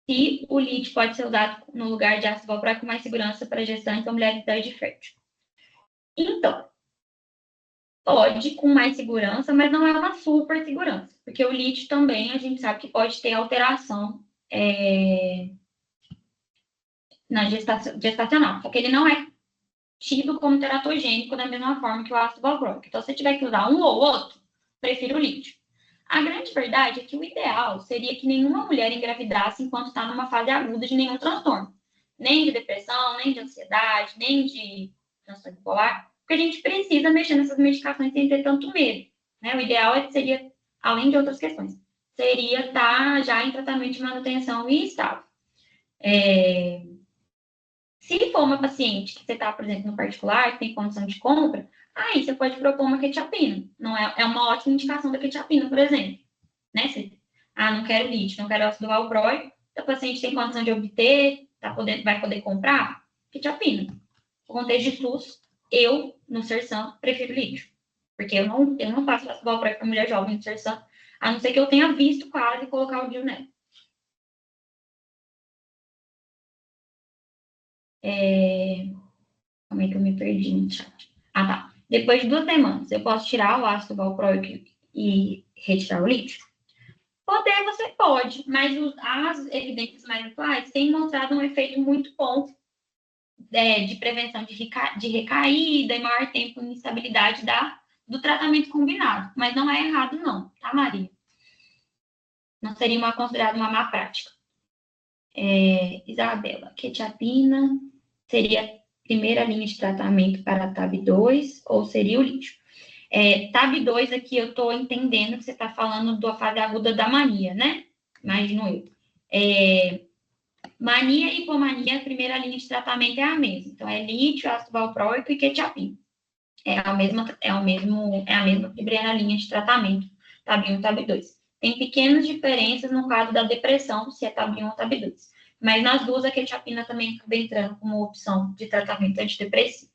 Se o LIT pode ser usado no lugar de ácido valproico com mais segurança para gestantes ou mulheres de idade fértil. Então, pode com mais segurança, mas não é uma super segurança. Porque o LIT também, a gente sabe que pode ter alteração na gestacional. Só que ele não é tido como teratogênico da mesma forma que o ácido valproico. Então, se você tiver que usar um ou outro, prefiro o LIT. A grande verdade é que o ideal seria que nenhuma mulher engravidasse enquanto está numa fase aguda de nenhum transtorno. Nem de depressão, nem de ansiedade, nem de transtorno bipolar, porque a gente precisa mexer nessas medicações sem ter tanto medo. Né? O ideal seria, além de outras questões, seria estar já em tratamento de manutenção e estável. Se for uma paciente que você está, por exemplo, no particular, que tem condição de compra, aí você pode propor uma quetiapina. Não é uma ótima indicação da quetiapina, por exemplo. Né? Não quero LIT, não quero ácido valproico, se a paciente tem condição de obter, vai poder comprar, quetiapina. No contexto de SUS, eu, no Sersan, prefiro LIT. Porque eu não faço ácido valproico para mulher jovem no Sersan, a não ser que eu tenha visto quase colocar o DIU nela. Como é que eu me perdi no chat? Tá. Depois de 2 semanas, eu posso tirar o ácido valproico e retirar o LIT? Poder, você pode, mas as evidências mais atuais têm mostrado um efeito muito bom de prevenção de recaída e maior tempo em estabilidade do tratamento combinado. Mas não é errado, não, tá, Maria? Não seria considerado uma má prática. Isabela, quetiapina seria primeira linha de tratamento para TAB2 ou seria o lítio? TAB2 aqui eu estou entendendo que você está falando da fase aguda da mania, né? Imagino eu. Mania e hipomania, a primeira linha de tratamento é a mesma. Então, é lítio, ácido valproico e quetiapina. É a mesma primeira linha de tratamento, TAB1 e TAB2. Tem pequenas diferenças no caso da depressão, se é TAB1 ou TAB2. Mas nas duas, a quetiapina também acaba entrando como opção de tratamento antidepressivo.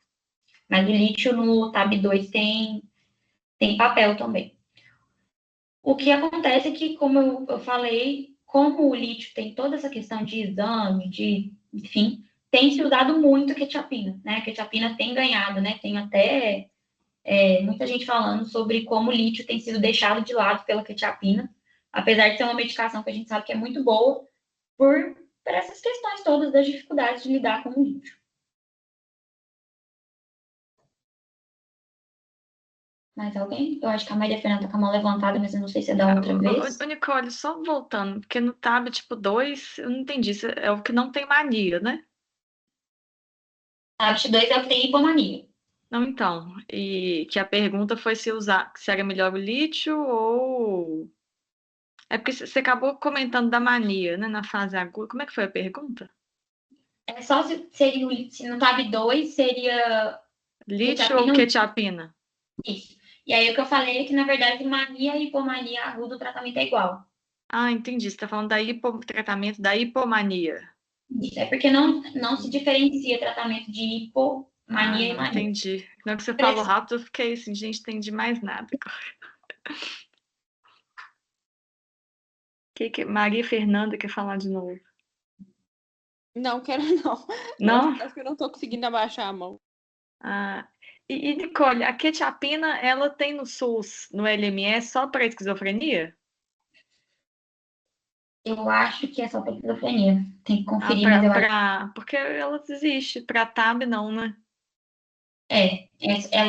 Mas o lítio no TAB2 tem papel também. O que acontece é que, como eu falei, como o lítio tem toda essa questão de exame, enfim, tem se usado muito a quetiapina, né? A quetiapina tem ganhado, né? Tem até muita gente falando sobre como o lítio tem sido deixado de lado pela quetiapina, apesar de ser uma medicação que a gente sabe que é muito boa, por essas questões todas das dificuldades de lidar com o lítio. Mais alguém? Eu acho que a Maria Fernanda tá com a mão levantada, mas eu não sei se é da outra vez. Ô, Nicole, só voltando, porque no TAB tipo 2, eu não entendi, isso é o que não tem mania, né? A TAB2 é o que tem hipomania. Não, então, e que a pergunta foi se era melhor o lítio ou... É porque você acabou comentando da mania, né, na fase aguda. Como é que foi a pergunta? É só se no TAB2 seria Lítio ou quetiapina? Isso. E aí o que eu falei é que, na verdade, mania e hipomania aguda, o tratamento é igual. Ah, entendi. Você está falando tratamento da hipomania. Isso. É porque não se diferencia tratamento de hipomania e não, mania. entendi. Na hora que você falou rápido, eu fiquei assim, gente, não entendi mais nada. Maria Fernanda quer falar de novo? Não, quero não. Não? Acho que eu não tô conseguindo abaixar a mão. Ah, e Nicole, a quetiapina, ela tem no SUS, no LMS, só para esquizofrenia? Eu acho que é só para esquizofrenia. Tem que conferir, mas eu acho. Porque ela existe, para TAB não, né?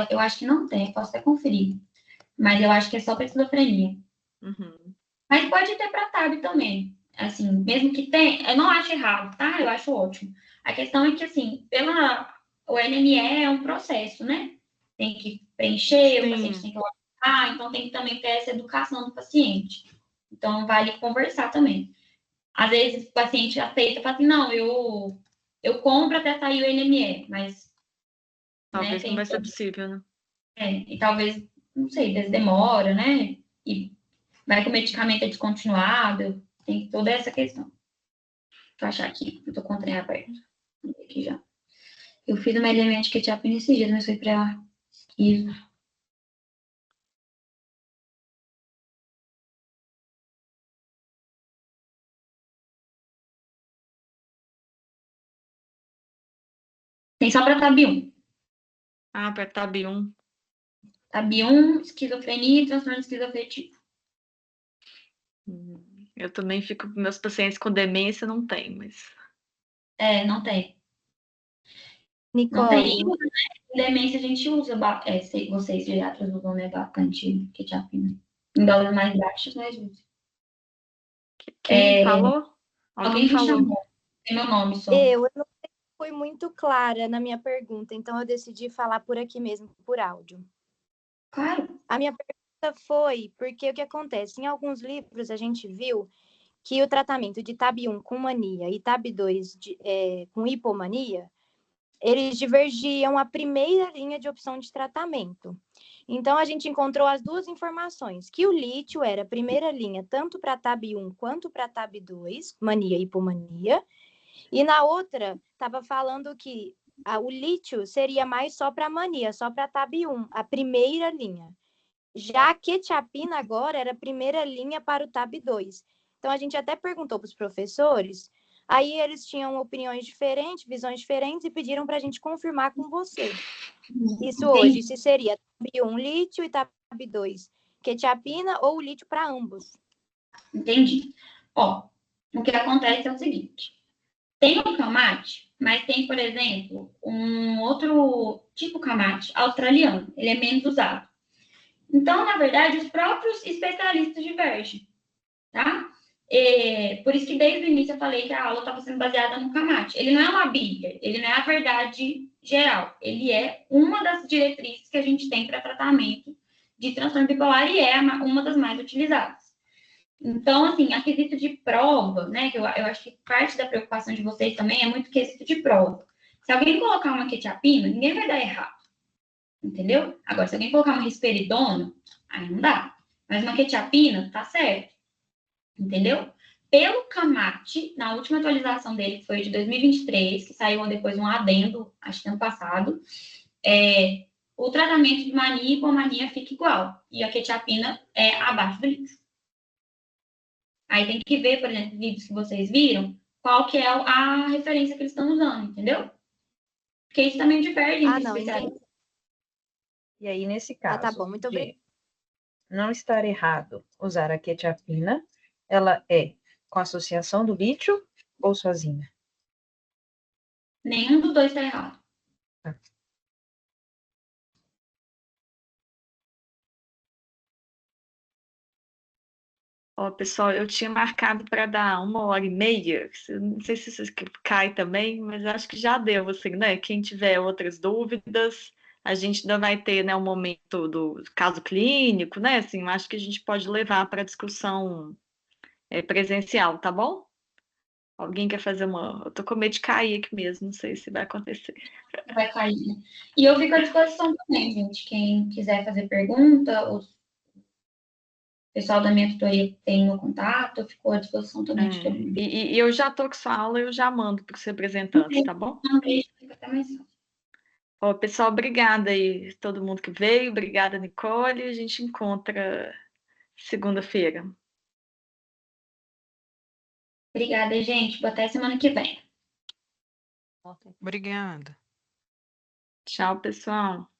Eu acho que não tem, posso até conferir. Mas eu acho que é só para esquizofrenia. Uhum. Mas pode ter para TAB também. Assim, mesmo que tenha, eu não acho errado, tá? Eu acho ótimo. A questão é que, assim, o LME é um processo, né? Tem que preencher, Sim. o paciente tem que olhar, então tem que também ter essa educação do paciente. Então, vale conversar também. Às vezes, o paciente aceita e fala assim, não, eu compro até sair o LME, mas... Talvez né, não vai ser possível, né? e talvez, não sei, às vezes demora, né? E vai que o medicamento é descontinuado, tem toda essa questão. Vou achar aqui, eu tô com o trem aberto. Aqui já. Eu fiz uma elemento que tinha nesses dias, mas foi pra isso. Tem só pra TAB1. Ah, para TAB1. TAB1, esquizofrenia e transtorno esquizoafetivo. Eu também fico, meus pacientes com demência não tem, mas... Não tem. Nicole. Não tem. Né? Demência a gente usa, vocês geriatras usam bastante quetiapina. Em doses mais baixas, mas usa. Quem falou? Alguém me chamou. Tem meu nome só. Eu não fui muito clara na minha pergunta, então eu decidi falar por aqui mesmo, por áudio. Claro. A minha pergunta foi porque o que acontece? Em alguns livros a gente viu que o tratamento de TAB1 com mania e TAB2 com hipomania, eles divergiam a primeira linha de opção de tratamento. Então, a gente encontrou as duas informações, que o lítio era a primeira linha tanto para TAB1 quanto para TAB2, mania e hipomania, e na outra estava falando que o lítio seria mais só para mania, só para TAB1, a primeira linha. Já a quetiapina agora era a primeira linha para o TAB2. Então, a gente até perguntou para os professores, aí eles tinham opiniões diferentes, visões diferentes, e pediram para a gente confirmar com você. Isso hoje, se seria TAB1 lítio e TAB2 quetiapina ou lítio para ambos. Entendi. Ó, o que acontece é o seguinte. Tem o camate, mas tem, por exemplo, um outro tipo camate australiano. Ele é menos usado. Então, na verdade, os próprios especialistas divergem, tá? Por isso que desde o início eu falei que a aula estava sendo baseada no camate. Ele não é uma bíblia, ele não é a verdade geral. Ele é uma das diretrizes que a gente tem para tratamento de transtorno bipolar e é uma das mais utilizadas. Então, assim, a quesito de prova, né, que eu acho que parte da preocupação de vocês também é muito quesito de prova. Se alguém colocar uma quetiapina, ninguém vai dar errado, entendeu? Agora, se alguém colocar uma risperidona, aí não dá. Mas uma quetiapina, tá certo, entendeu? Pelo CAMAT, na última atualização dele, que foi de 2023, que saiu depois um adendo, acho que ano passado, o tratamento de mania e hipomania fica igual. E a quetiapina é abaixo do limite. Aí tem que ver, por exemplo, vídeos que vocês viram, qual que é a referência que eles estão usando, entendeu? Porque isso também difere entre não, especialistas. E aí, nesse tá caso, bom, muito de obrigada. não estar errado usar a quetiapina, ela é com associação do lítio ou sozinha? Nenhum dos dois está errado. Ó, pessoal, eu tinha marcado para dar 1h30. Não sei se isso cai também, mas acho que já deu, assim, né? Quem tiver outras dúvidas, a gente ainda vai ter, né, um momento do caso clínico, né? Assim, acho que a gente pode levar para discussão presencial, tá bom? Alguém quer fazer uma. Eu tô com medo de cair aqui mesmo, não sei se vai acontecer. Vai cair, né? E eu fico à disposição também, gente. Quem quiser fazer pergunta, o pessoal da minha tutoria tem meu contato, eu fico à disposição também de todo mundo. E eu já tô com sua aula, eu já mando para os representantes, tá bom? Não, beijo, fica até mais fácil. Ó, pessoal, obrigada aí, todo mundo que veio, obrigada, Nicole, a gente encontra segunda-feira. Obrigada, gente. Até semana que vem. Obrigada. Tchau, pessoal.